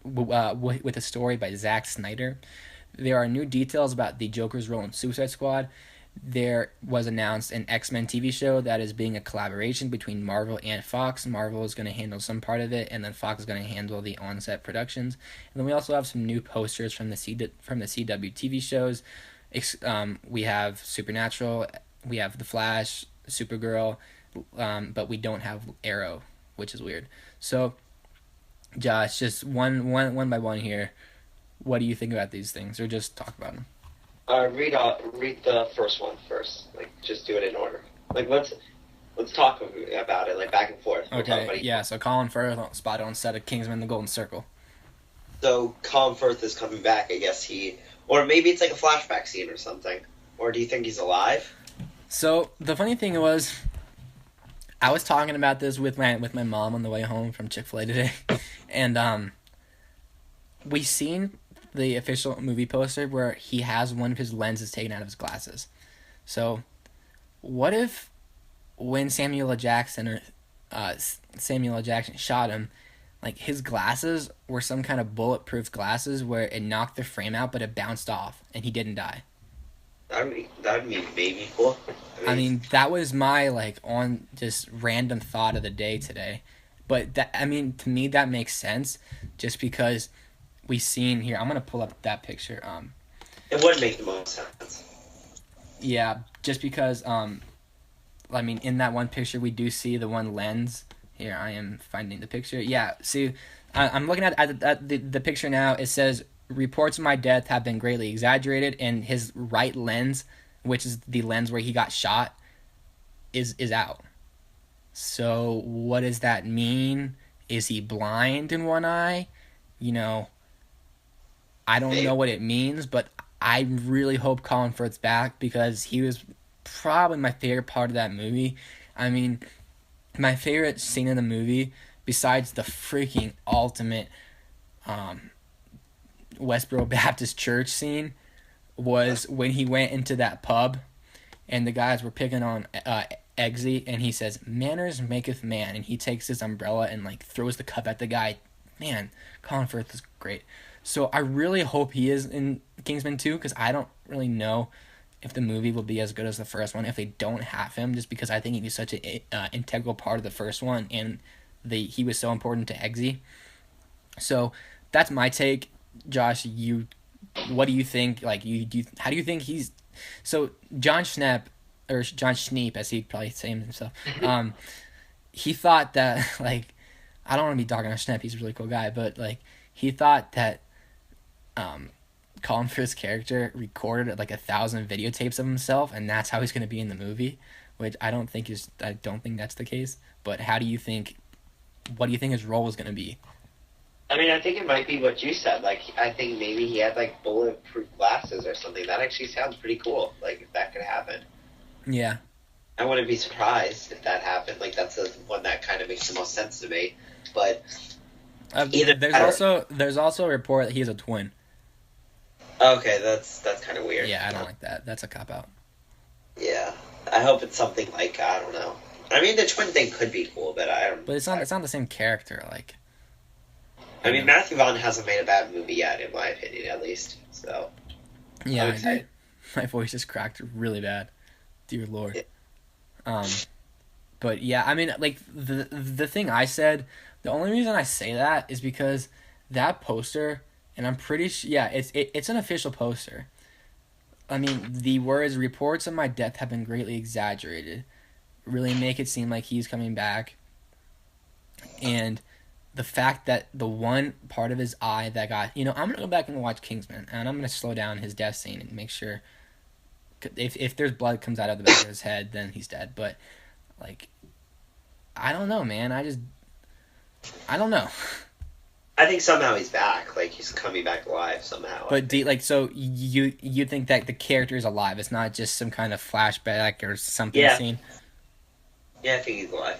a story by Zack Snyder. There are new details about the Joker's role in Suicide Squad. There was announced an X-Men TV show that is being a collaboration between Marvel and Fox. Marvel is going to handle some part of it, and then Fox is going to handle the on-set productions. And then we also have some new posters from the CW TV shows. We have Supernatural, we have The Flash, Supergirl, but we don't have Arrow, which is weird. So, Josh, just one by one here. What do you think about these things, or just talk about them? Read the first one first. Like, just do it in order. Like, let's talk about it, like, back and forth. Okay, yeah, so Colin Firth spotted on set of Kingsman: The Golden Circle. So Colin Firth is coming back. I guess or maybe it's like a flashback scene or something. Or do you think he's alive? So the funny thing was, I was talking about this with my mom on the way home from Chick-fil-A today, and we seen the official movie poster where he has one of his lenses taken out of his glasses. So, what if when Samuel L. Jackson shot him, like his glasses were some kind of bulletproof glasses where it knocked the frame out, but it bounced off and he didn't die. That'd be maybe cool. I mean, that was my on just random thought of the day today. But to me that makes sense, just because we seen here. I'm gonna pull up that picture. It would make the most sense. Yeah, just because in that one picture we do see the one lens. Here, I am finding the picture. Yeah, see, I'm looking at the picture now. It says, reports of my death have been greatly exaggerated, and his right lens, which is the lens where he got shot, is out. So what does that mean? Is he blind in one eye? I don't know what it means, but I really hope Colin Firth's back, because he was probably my favorite part of that movie. I mean, my favorite scene in the movie, besides the freaking ultimate Westboro Baptist Church scene, was when he went into that pub and the guys were picking on Eggsy, and he says, "Manners maketh man," and he takes his umbrella and throws the cup at the guy. Man, Colin Firth is great. So I really hope he is in Kingsman 2, because I don't really know if the movie will be as good as the first one if they don't have him, just because I think he was such an integral part of the first one, and he was so important to Eggsy. So that's my take. Josh, what do you think? How do you think he's... So John Schnepp, or John Schneep, as he'd probably say himself, he thought that, I don't want to be talking about Schnepp, he's a really cool guy, but he thought that Colin Firth's character recorded 1,000 videotapes of himself, and that's how he's going to be in the movie, which I don't think that's the case. But what do you think his role is going to be? I mean, I think it might be what you said. I think maybe he had bulletproof glasses or something. That actually sounds pretty cool. If that could happen. Yeah. I wouldn't be surprised if that happened. That's the one that kind of makes the most sense to me. But there's also a report that he's a twin. Okay, that's kind of weird. Yeah, I don't like that. That's a cop-out. Yeah. I hope it's something I don't know. I mean, the twin thing could be cool, but I don't... But it's not the same character, I mean, Matthew Vaughn hasn't made a bad movie yet, in my opinion, at least. So... Yeah, my voice just cracked really bad. Dear Lord. Yeah. But yeah, I mean, the thing I said, the only reason I say that is because that poster... And I'm pretty sure, yeah, it's an official poster. I mean, the words, reports of my death have been greatly exaggerated, really make it seem like he's coming back. And the fact that the one part of his eye that got, I'm going to go back and watch Kingsman, and I'm going to slow down his death scene and make sure, if there's blood comes out of the back of his head, then he's dead. But, I don't know, man. I don't know. I think somehow he's back. He's coming back alive somehow. But so you think that the character is alive? It's not just some kind of flashback or something scene? Yeah, I think he's alive.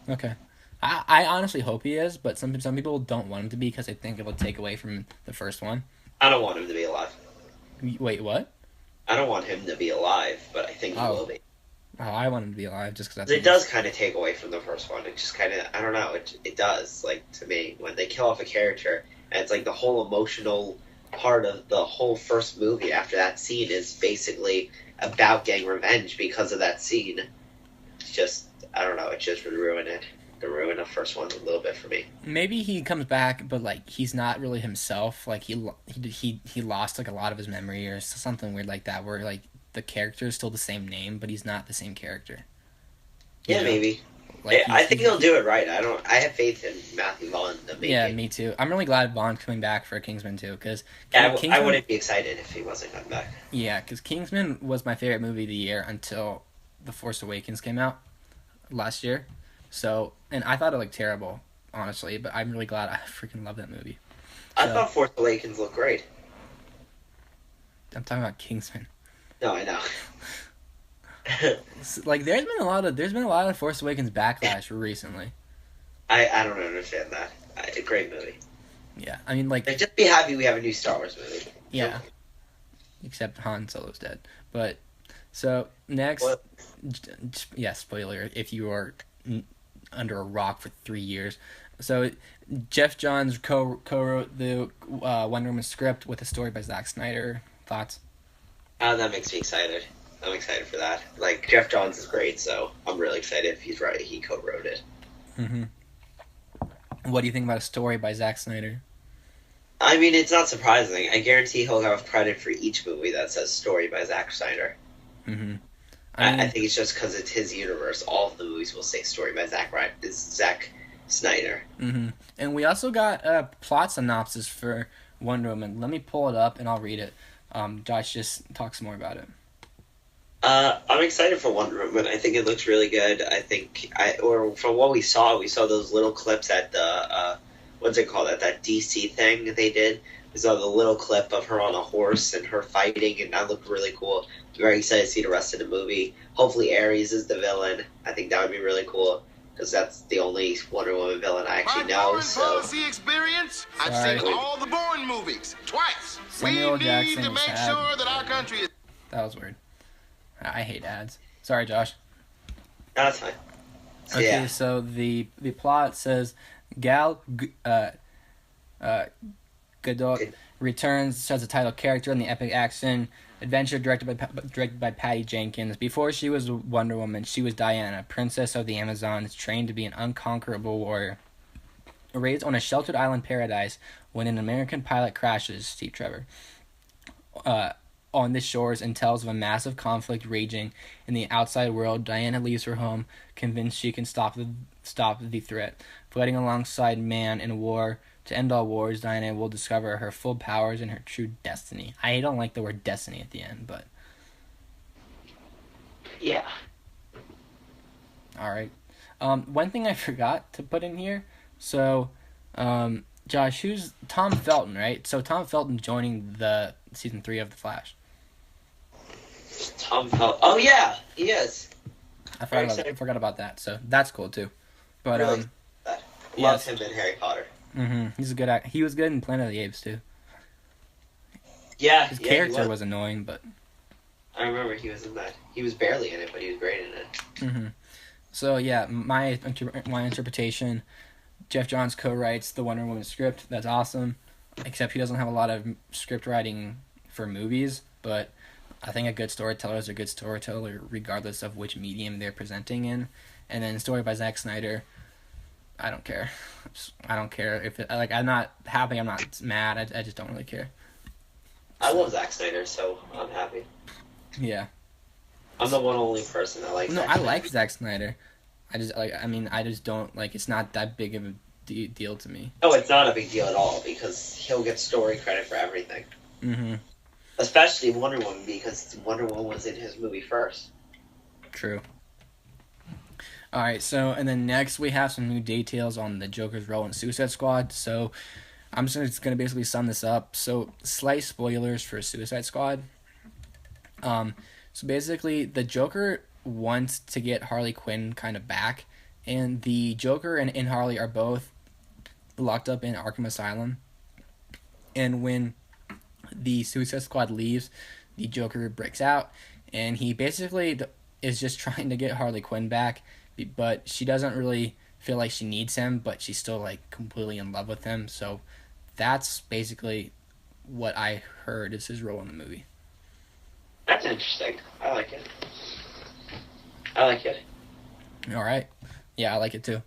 Okay. I honestly hope he is, but some people don't want him to be because they think it will take away from the first one. I don't want him to be alive. Wait, what? I don't want him to be alive, but I think he will be. Oh, I want him to be alive just because It does kind of take away from the first one. It just kind of, I don't know, it does, like, to me, when they kill off a character, and it's like the whole emotional part of the whole first movie after that scene is basically about getting revenge because of that scene. It's just, I don't know, it just would ruin it. To ruin the first one a little bit for me. Maybe he comes back, but like he's not really himself. Like he lost like a lot of his memory or something weird like that, where like the character is still the same name, but he's not the same character. Yeah, know? maybe. Like I think he'll do it right. I have faith in Matthew Vaughn to make Yeah, it. me too. I'm really glad Vaughn's coming back for Kingsman too, because I wouldn't be excited if he wasn't coming back. Yeah, because Kingsman was my favorite movie of the year until The Force Awakens came out last year. So, and I thought it looked terrible, honestly, but I'm really glad. I freaking love that movie. I thought Force Awakens looked great. I'm talking about Kingsman. No, I know. Like, there's been a lot of Force Awakens backlash recently. I don't understand that. A great movie. Yeah, I mean, like just be happy we have a new Star Wars movie. Yeah. So. Except Han Solo's dead. But so next, yeah, spoiler. If you are under a rock for 3 years. So Jeff Johns co-wrote the Wonder Woman script with a story by Zack Snyder. Thoughts? That makes me excited. I'm excited for that. Like, Jeff Johns is great, so I'm really excited if he's right. He co-wrote it. Mm-hmm. What do you think about a story by Zack Snyder? I mean, it's not surprising. I guarantee he'll have credit for each movie that says story by Zack Snyder. Mm-hmm. I think it's just because it's his universe. All of the movies will say story by Zack Snyder. Mm-hmm. And we also got a plot synopsis for Wonder Woman. Let me pull it up and I'll read it. Josh, just talk some more about it. I'm excited for Wonder Woman. I think it looks really good. From what we saw those little clips at the, what's it called, at that DC thing they did. We saw the little clip of her on a horse and her fighting, and that looked really cool. I'm very excited to see the rest of the movie. Hopefully Ares is the villain. I think that would be really cool, because that's the only Wonder Woman villain I actually know. Policy experience? I've seen all the Bourne movies, twice. Samuel Jackson need to make sure that our country is... That was weird. I hate ads. Sorry, Josh. No, that's fine. Okay, so the plot says Gal Gadot returns as a title character in the epic action adventure directed by Patty Jenkins. Before she was Wonder Woman, she was Diana, princess of the Amazons, trained to be an unconquerable warrior. Raised on a sheltered island paradise when an American pilot crashes, Steve Trevor, on the shores and tells of a massive conflict raging in the outside world, Diana leaves her home, convinced she can stop the threat. Fighting alongside man in war to end all wars, Diana will discover her full powers and her true destiny. I don't like the word destiny at the end, but... Yeah. Alright. One thing I forgot to put in here, so, Josh, who's Tom Felton, right? So Tom Felton joining the season 3 of The Flash. Tom Felton. Oh, yeah, he is. I forgot about that, so that's cool, too. But, really? Love him in Harry Potter. Mm-hmm. He's a good actor. He was good in Planet of the Apes, too. Yeah, his character was annoying, but... I remember he was in that. He was barely in it, but he was great in it. Mm-hmm. So, yeah, my interpretation, Jeff Johns co-writes the Wonder Woman script. That's awesome. Except he doesn't have a lot of script writing for movies, but I think a good storyteller is a good storyteller regardless of which medium they're presenting in. And then story by Zack Snyder, I don't care. I don't care if it, like, I'm not happy, I'm not mad, I just don't really care. I love Zack Snyder, so I'm happy. Yeah. I'm the only person that likes Zack Snyder. I like Zack Snyder. I just don't, like, it's not that big of a deal to me. No, it's not a big deal at all, because he'll get story credit for everything. Mm-hmm. Especially Wonder Woman, because Wonder Woman was in his movie first. True. Alright, so, and then next we have some new details on the Joker's role in Suicide Squad. So, I'm just going to basically sum this up. So, slight spoilers for Suicide Squad. So basically, the Joker wants to get Harley Quinn kind of back, and the Joker and Harley are both locked up in Arkham Asylum. And when the Suicide Squad leaves, the Joker breaks out, and he basically is just trying to get Harley Quinn back, but she doesn't really feel like she needs him, but she's still like completely in love with him. So that's basically what I heard is his role in the movie. That's interesting. I like it. I like it. All right. Yeah, I like it too.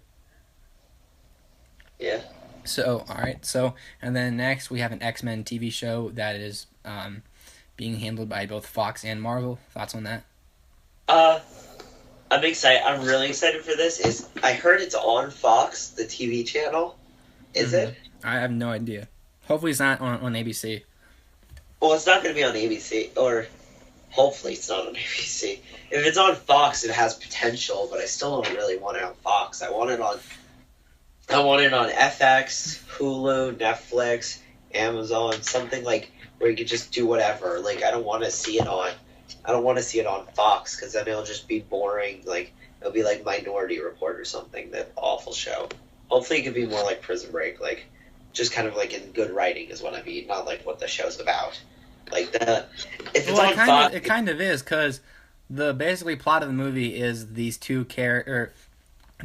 Yeah. So, all right. So, and then next we have an X-Men TV show that is being handled by both Fox and Marvel. Thoughts on that? I'm excited. I'm really excited for this. I heard it's on Fox, the TV channel. Is it? I have no idea. Hopefully it's not on ABC. Well, it's not going to be on ABC, or hopefully it's not on ABC. If it's on Fox, it has potential, but I still don't really want it on Fox. I want it on FX, Hulu, Netflix, Amazon, something like where you could just do whatever. Like, I don't want to see it on Fox, because then it'll just be boring. Like, it'll be like Minority Report or something, that awful show. Hopefully it could be more like Prison Break, like, just kind of like in good writing is what I mean, not like what the show's about. Like, if it's on Fox... It kind of is, because the basically plot of the movie is these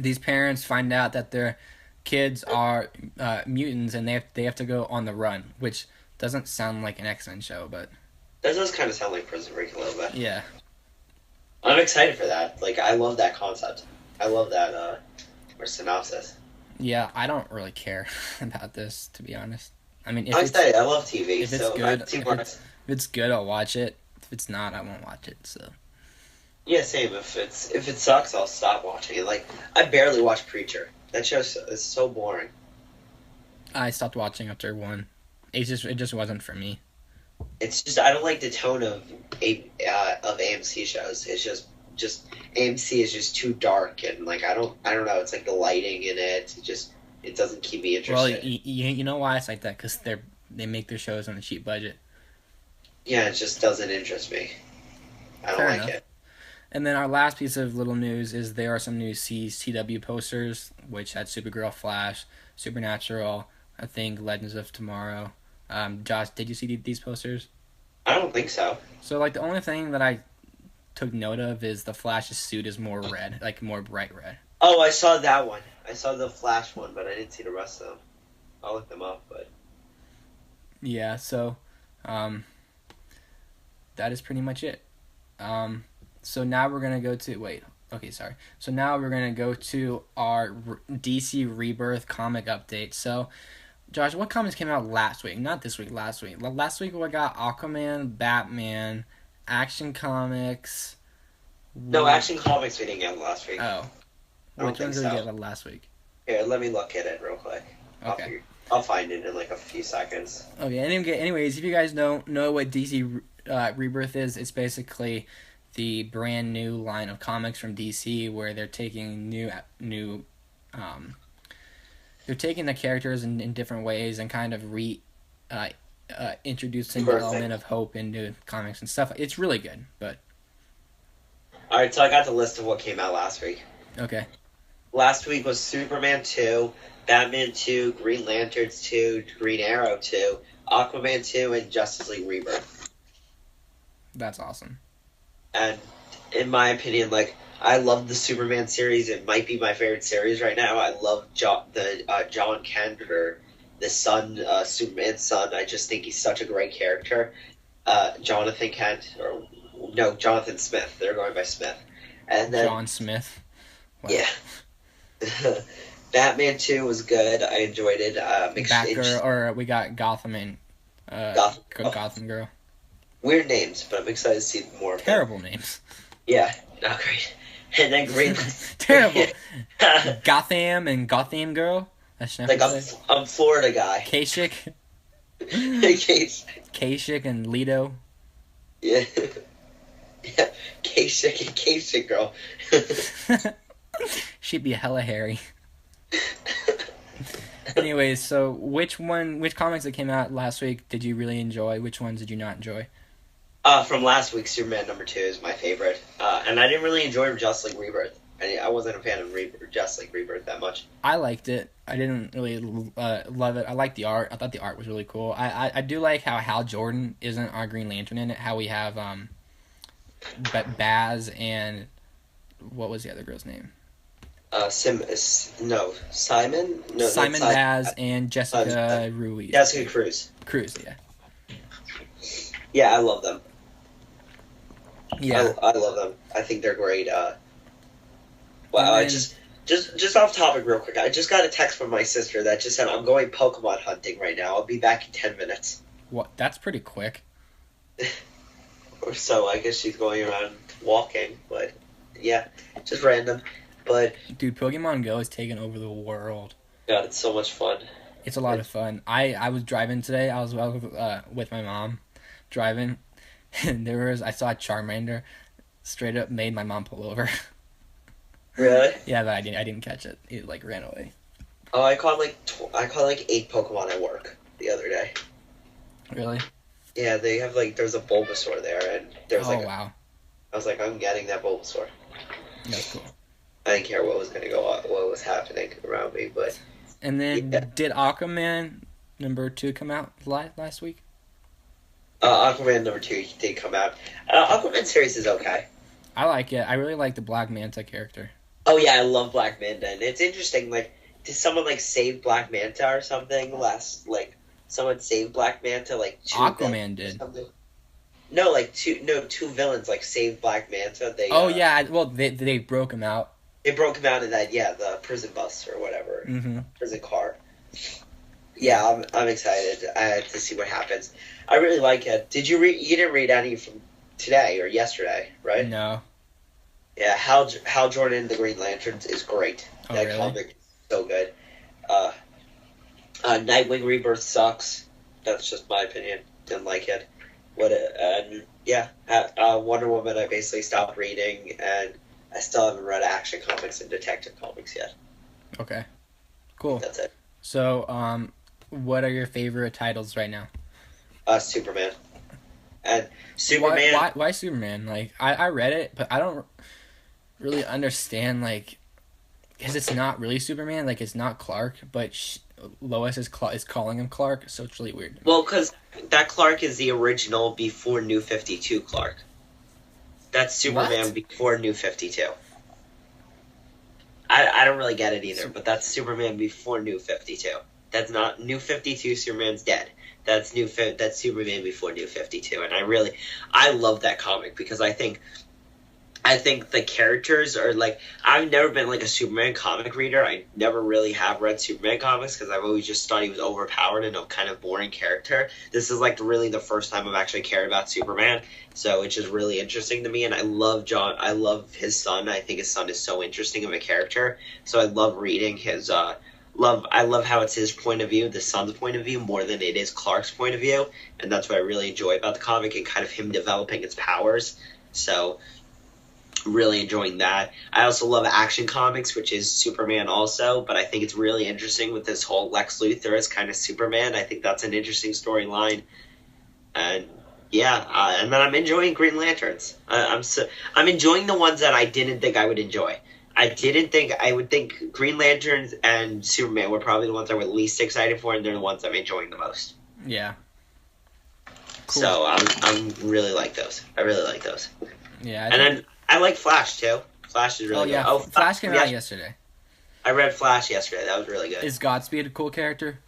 these parents find out that their kids are mutants, and they have to go on the run, which doesn't sound like an X-Men show, but... That does kind of sound like Prison Break a little bit. Yeah. I'm excited for that. Like, I love that concept. I love that, synopsis. Yeah, I don't really care about this, to be honest. I mean, I'm excited. I love TV. If it's good, I'll watch it. If it's not, I won't watch it, so... Yeah, same. If it sucks, I'll stop watching it. Like, I barely watch Preacher. That show is so boring. I stopped watching after one. It just wasn't for me. It's just, I don't like the tone of AMC shows. It's just AMC is just too dark, and like I don't know. It's like the lighting in it. It doesn't keep me interested. Well, you know why it's like that? Because they make their shows on a cheap budget. Yeah, it just doesn't interest me. I don't like it. And then our last piece of little news is there are some new CW posters, which had Supergirl, Flash, Supernatural, I think Legends of Tomorrow. Josh, did you see these posters? I don't think so. So, like, the only thing that I took note of is the Flash's suit is more red, like more bright red. Oh, I saw that one. I saw the Flash one, but I didn't see the rest of them. I'll look them up, but... Yeah, so, that is pretty much it. So now we're going to go to... So now we're going to go to our DC Rebirth comic update. So... Josh, what comics came out last week? Not this week, last week. Last week we got Aquaman, Batman, Action Comics. No, Action Comics we didn't get last week. Oh. Which ones did we get last week? Here, let me look at it real quick. Okay. I'll find it in like a few seconds. Okay, anyways, if you guys don't know what DC Rebirth is, it's basically the brand new line of comics from DC where they're taking they're taking the characters in different ways and kind of introducing the element of hope into comics and stuff. It's really good, but... Alright, so I got the list of what came out last week. Okay. Last week was Superman 2, Batman 2, Green Lanterns 2, Green Arrow 2, Aquaman 2, and Justice League Rebirth. That's awesome. And in my opinion, like... I love the Superman series. It might be my favorite series right now. I love John Kent, or the son, Superman's son. I just think he's such a great character. Jonathan Kent, Jonathan Smith. They're going by Smith. And then John Smith. Wow. Yeah. Batman 2 was good. I enjoyed it. Batgirl, or we got Gotham and Gotham Girl. Weird names, but I'm excited to see more of Terrible them. names. Yeah, not great. And then Green... Terrible. Gotham and Gotham Girl? Like, I'm Florida guy. Kasich? Kasich and Leto? Yeah. Yeah, Kasich and Kasich Girl. She'd be hella hairy. Anyways, so which comics that came out last week did you really enjoy? Which ones did you not enjoy? From last week, Superman #2 is my favorite. And I didn't really enjoy Justice League Rebirth. I wasn't a fan of Justice League Rebirth that much. I liked it. I didn't really love it. I liked the art. I thought the art was really cool. I do like how Hal Jordan isn't our Green Lantern in it. How we have Baz and what was the other girl's name? Simon. No, Simon Baz and Jessica Ruiz. Jessica Cruz. Yeah. Yeah, I love them. Yeah. I love them. I think they're great. Well, then, just off topic real quick. I just got a text from my sister that just said, I'm going Pokemon hunting right now. I'll be back in 10 minutes. What? That's pretty quick. So I guess she's going around walking, but yeah, just random. But dude, Pokemon Go is taking over the world. God, it's so much fun. It's a lot of fun. I was driving today. I was with my mom driving, and I saw a Charmander straight up made my mom pull over. Really? Yeah, but I didn't catch it. It like ran away. Oh, I caught like 8 Pokemon at work the other day. Really? Yeah, they have there's a Bulbasaur there, and there's wow. I was like, I'm getting that Bulbasaur. That's cool. I didn't care what was what was happening around me, but. And then did Aquaman #2 come out last week? Aquaman #2 did come out. Aquaman series is okay. I like it. I really like the Black Manta character. Oh yeah, I love Black Manta, and it's interesting. Did someone save Black Manta or something? Someone saved Black Manta, Aquaman did. No, two villains saved Black Manta. They. They broke him out. They broke him out of the prison bus or whatever, prison car. Yeah, I'm excited to see what happens. I really like it. Did you read? You didn't read any from today or yesterday, right? No. Yeah, Hal Jordan and the Green Lanterns is great. Oh, that really? comic is so good. Nightwing Rebirth sucks. That's just my opinion. Didn't like it. Wonder Woman I basically stopped reading, and I still haven't read Action Comics and Detective Comics yet. Okay. Cool. That's it. So, what are your favorite titles right now? Superman. And Superman... Why Superman? I read it, but I don't really understand, because it's not really Superman. It's not Clark, but Lois is calling him Clark, so it's really weird. Well, because that Clark is the original before New 52 Clark. That's Superman before New 52. I don't really get it either, but that's Superman before New 52. That's not New 52. Superman's dead. That's Superman before New 52, and I love that comic because I think the characters are I've never been a Superman comic reader. I never really have read Superman comics because I've always just thought he was overpowered and a kind of boring character. This is really the first time I've actually cared about Superman, so it's just really interesting to me. And I love I love his son. I think his son is so interesting of a character. So I love reading his I love how it's his point of view, the son's point of view, more than it is Clark's point of view, and that's what I really enjoy about the comic and kind of him developing its powers. So. Really enjoying that. I also love Action Comics, which is Superman also, but I think it's really interesting with this whole Lex Luthor as kind of Superman. I think that's an interesting storyline. And and then I'm enjoying Green Lanterns. I'm enjoying the ones that I didn't think I would enjoy. I would think Green Lanterns and Superman were probably the ones I were least excited for, and they're the ones I'm enjoying the most. Yeah. Cool. So I'm really like those. I really like those. Yeah. Then I like Flash too. Flash is really good. Oh, Flash came out yesterday. I read Flash yesterday. That was really good. Is Godspeed a cool character?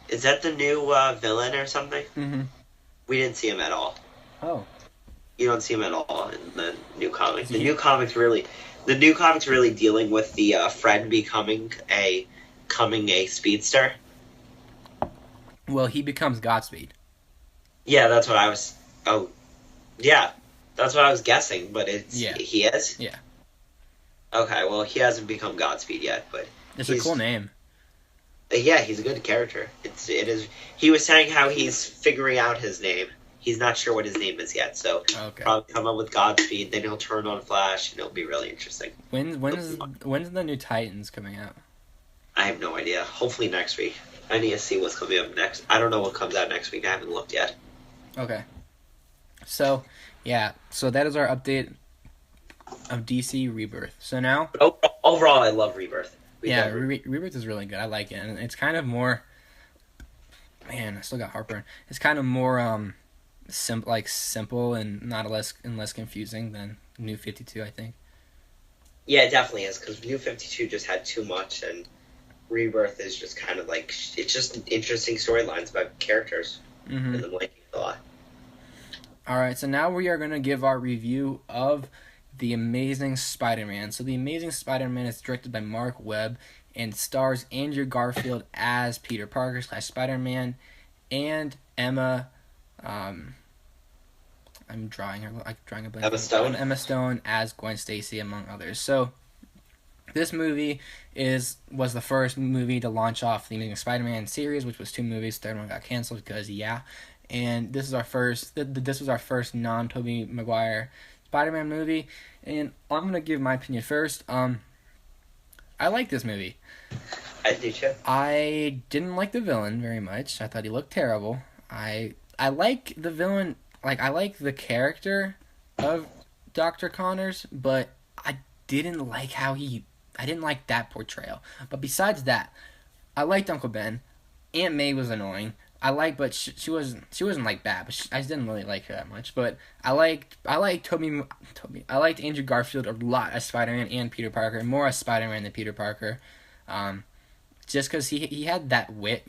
Is that the new villain or something? Mm-hmm. We didn't see him at all. Oh. You don't see him at all in the new comics. The new comics really dealing with the friend becoming a speedster. Well, he becomes Godspeed. Yeah, that's what I was. Oh, yeah. That's what I was guessing, but he is? Yeah. Okay, well, he hasn't become Godspeed yet, but... It's a cool name. Yeah, he's a good character. It is. He was saying how he's figuring out his name. He's not sure what his name is yet, so probably come up with Godspeed, then he'll turn on Flash, and it'll be really interesting. When's the new Titans coming out? I have no idea. Hopefully next week. I need to see what's coming up next. I don't know what comes out next week. I haven't looked yet. Okay. So... Yeah, so that is our update of DC Rebirth. So now, Overall, I love Rebirth. Rebirth is really good. I like it, and it's kind of more. Man, I still got heartburn. It's kind of more simple and less confusing than New 52, I think. Yeah, it definitely is, because New 52 just had too much, and Rebirth is just kind of like, it's just interesting storylines about characters. Mm-hmm. And the way a lot. All right, so now we are going to give our review of The Amazing Spider-Man. So The Amazing Spider-Man is directed by Mark Webb and stars Andrew Garfield as Peter Parker / Spider-Man, and Emma, I'm drawing a blank. Emma Stone as Gwen Stacy, among others. So this movie was the first movie to launch off the Amazing Spider-Man series, which was 2 movies. The third one got canceled because and this is our first. This was our first non-Tobey Maguire Spider-Man movie, and I'm gonna give my opinion first. I like this movie. I do too. I didn't like the villain very much. I thought he looked terrible. I like the villain. Like, I like the character of Dr. Connors, but I didn't like I didn't like that portrayal. But besides that, I liked Uncle Ben. Aunt May was annoying. But she wasn't like bad, but I just didn't really like her that much. But I liked Andrew Garfield a lot as Spider-Man and Peter Parker, more as Spider-Man than Peter Parker, just because he had that wit,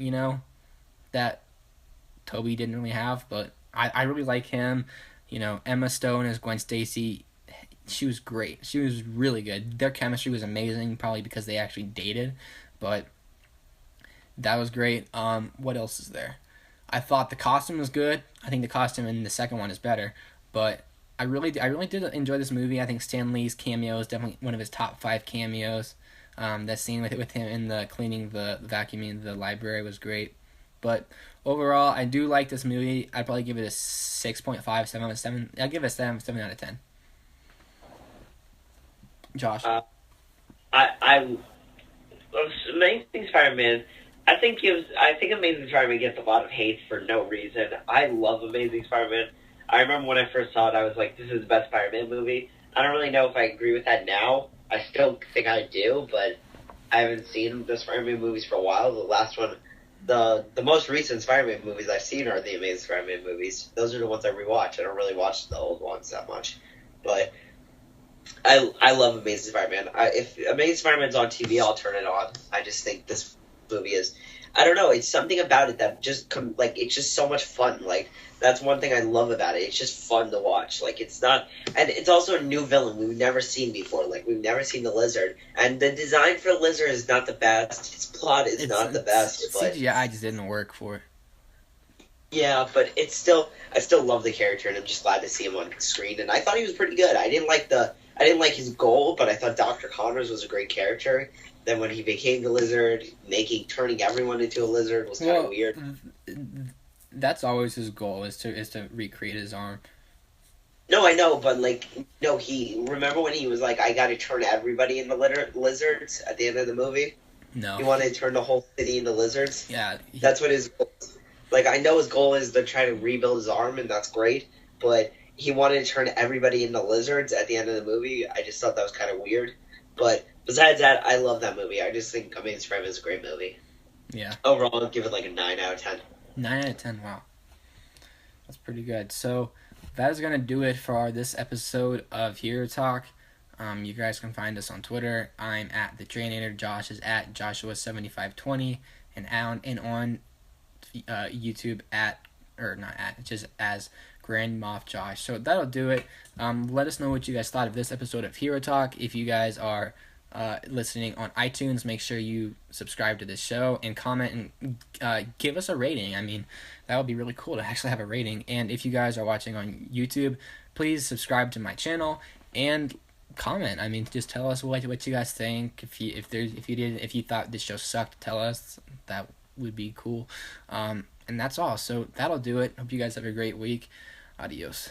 that Tobey didn't really have. But I really like him. Emma Stone as Gwen Stacy, she was great. She was really good. Their chemistry was amazing, probably because they actually dated, but that was great. What else is there? I thought the costume was good. I think the costume in the second one is better, but I really did enjoy this movie. I think Stan Lee's cameo is definitely one of his top 5 cameos. That scene with him in the cleaning the vacuuming the library was great. But overall, I do like this movie. I'd probably give it a 6.5, 7 out of 7. I'll give it a 7 out of 10. Josh? Amazing Spider-Man, I think Amazing Spider-Man gets a lot of hate for no reason. I love Amazing Spider-Man. I remember when I first saw it, I was like, this is the best Spider-Man movie. I don't really know if I agree with that now. I still think I do, but I haven't seen the Spider-Man movies for a while. The last one, the most recent Spider-Man movies I've seen are the Amazing Spider-Man movies. Those are the ones I rewatch. I don't really watch the old ones that much. But I love Amazing Spider-Man. If Amazing Spider-Man's on TV, I'll turn it on. I just think this movie is, I don't know, it's something about it that just it's just so much fun. Like, that's one thing I love about it. It's just fun to watch. Like, it's not, and it's also a new villain we've never seen before. Like, we've never seen the Lizard, and the design for Lizard is not the best. His plot is not the best. But CGI just didn't work for it. Yeah, but I still love the character, and I'm just glad to see him on screen. And I thought he was pretty good. I didn't like his goal, but I thought Dr. Connors was a great character. Then when he became the Lizard, turning everyone into a lizard was kind of weird. That's always his goal, is to recreate his arm. No, I know, but remember when he was like, I gotta turn everybody into lizards at the end of the movie? No. He wanted to turn the whole city into lizards? Yeah. That's what his goal is. Like, I know his goal is to try to rebuild his arm, and that's great, but he wanted to turn everybody into lizards at the end of the movie. I just thought that was kind of weird. But besides that, I love that movie. I just think Amazing Spider-Man is a great movie. Yeah. Overall, I'd give it a 9 out of 10. 9 out of 10, wow. That's pretty good. So that is going to do it for this episode of Hero Talk. You guys can find us on Twitter. I'm at the Trainator. Josh is at Joshua7520. And on YouTube just as Grand Moff Josh. So that'll do it. Let us know what you guys thought of this episode of Hero Talk. If you guys are listening on iTunes, make sure you subscribe to this show and comment and give us a rating. I mean, that would be really cool to actually have a rating. And if you guys are watching on YouTube, please subscribe to my channel and comment. I mean, just tell us what you guys think. If you thought this show sucked, tell us. That would be cool. And that's all. So that'll do it. Hope you guys have a great week. Adios.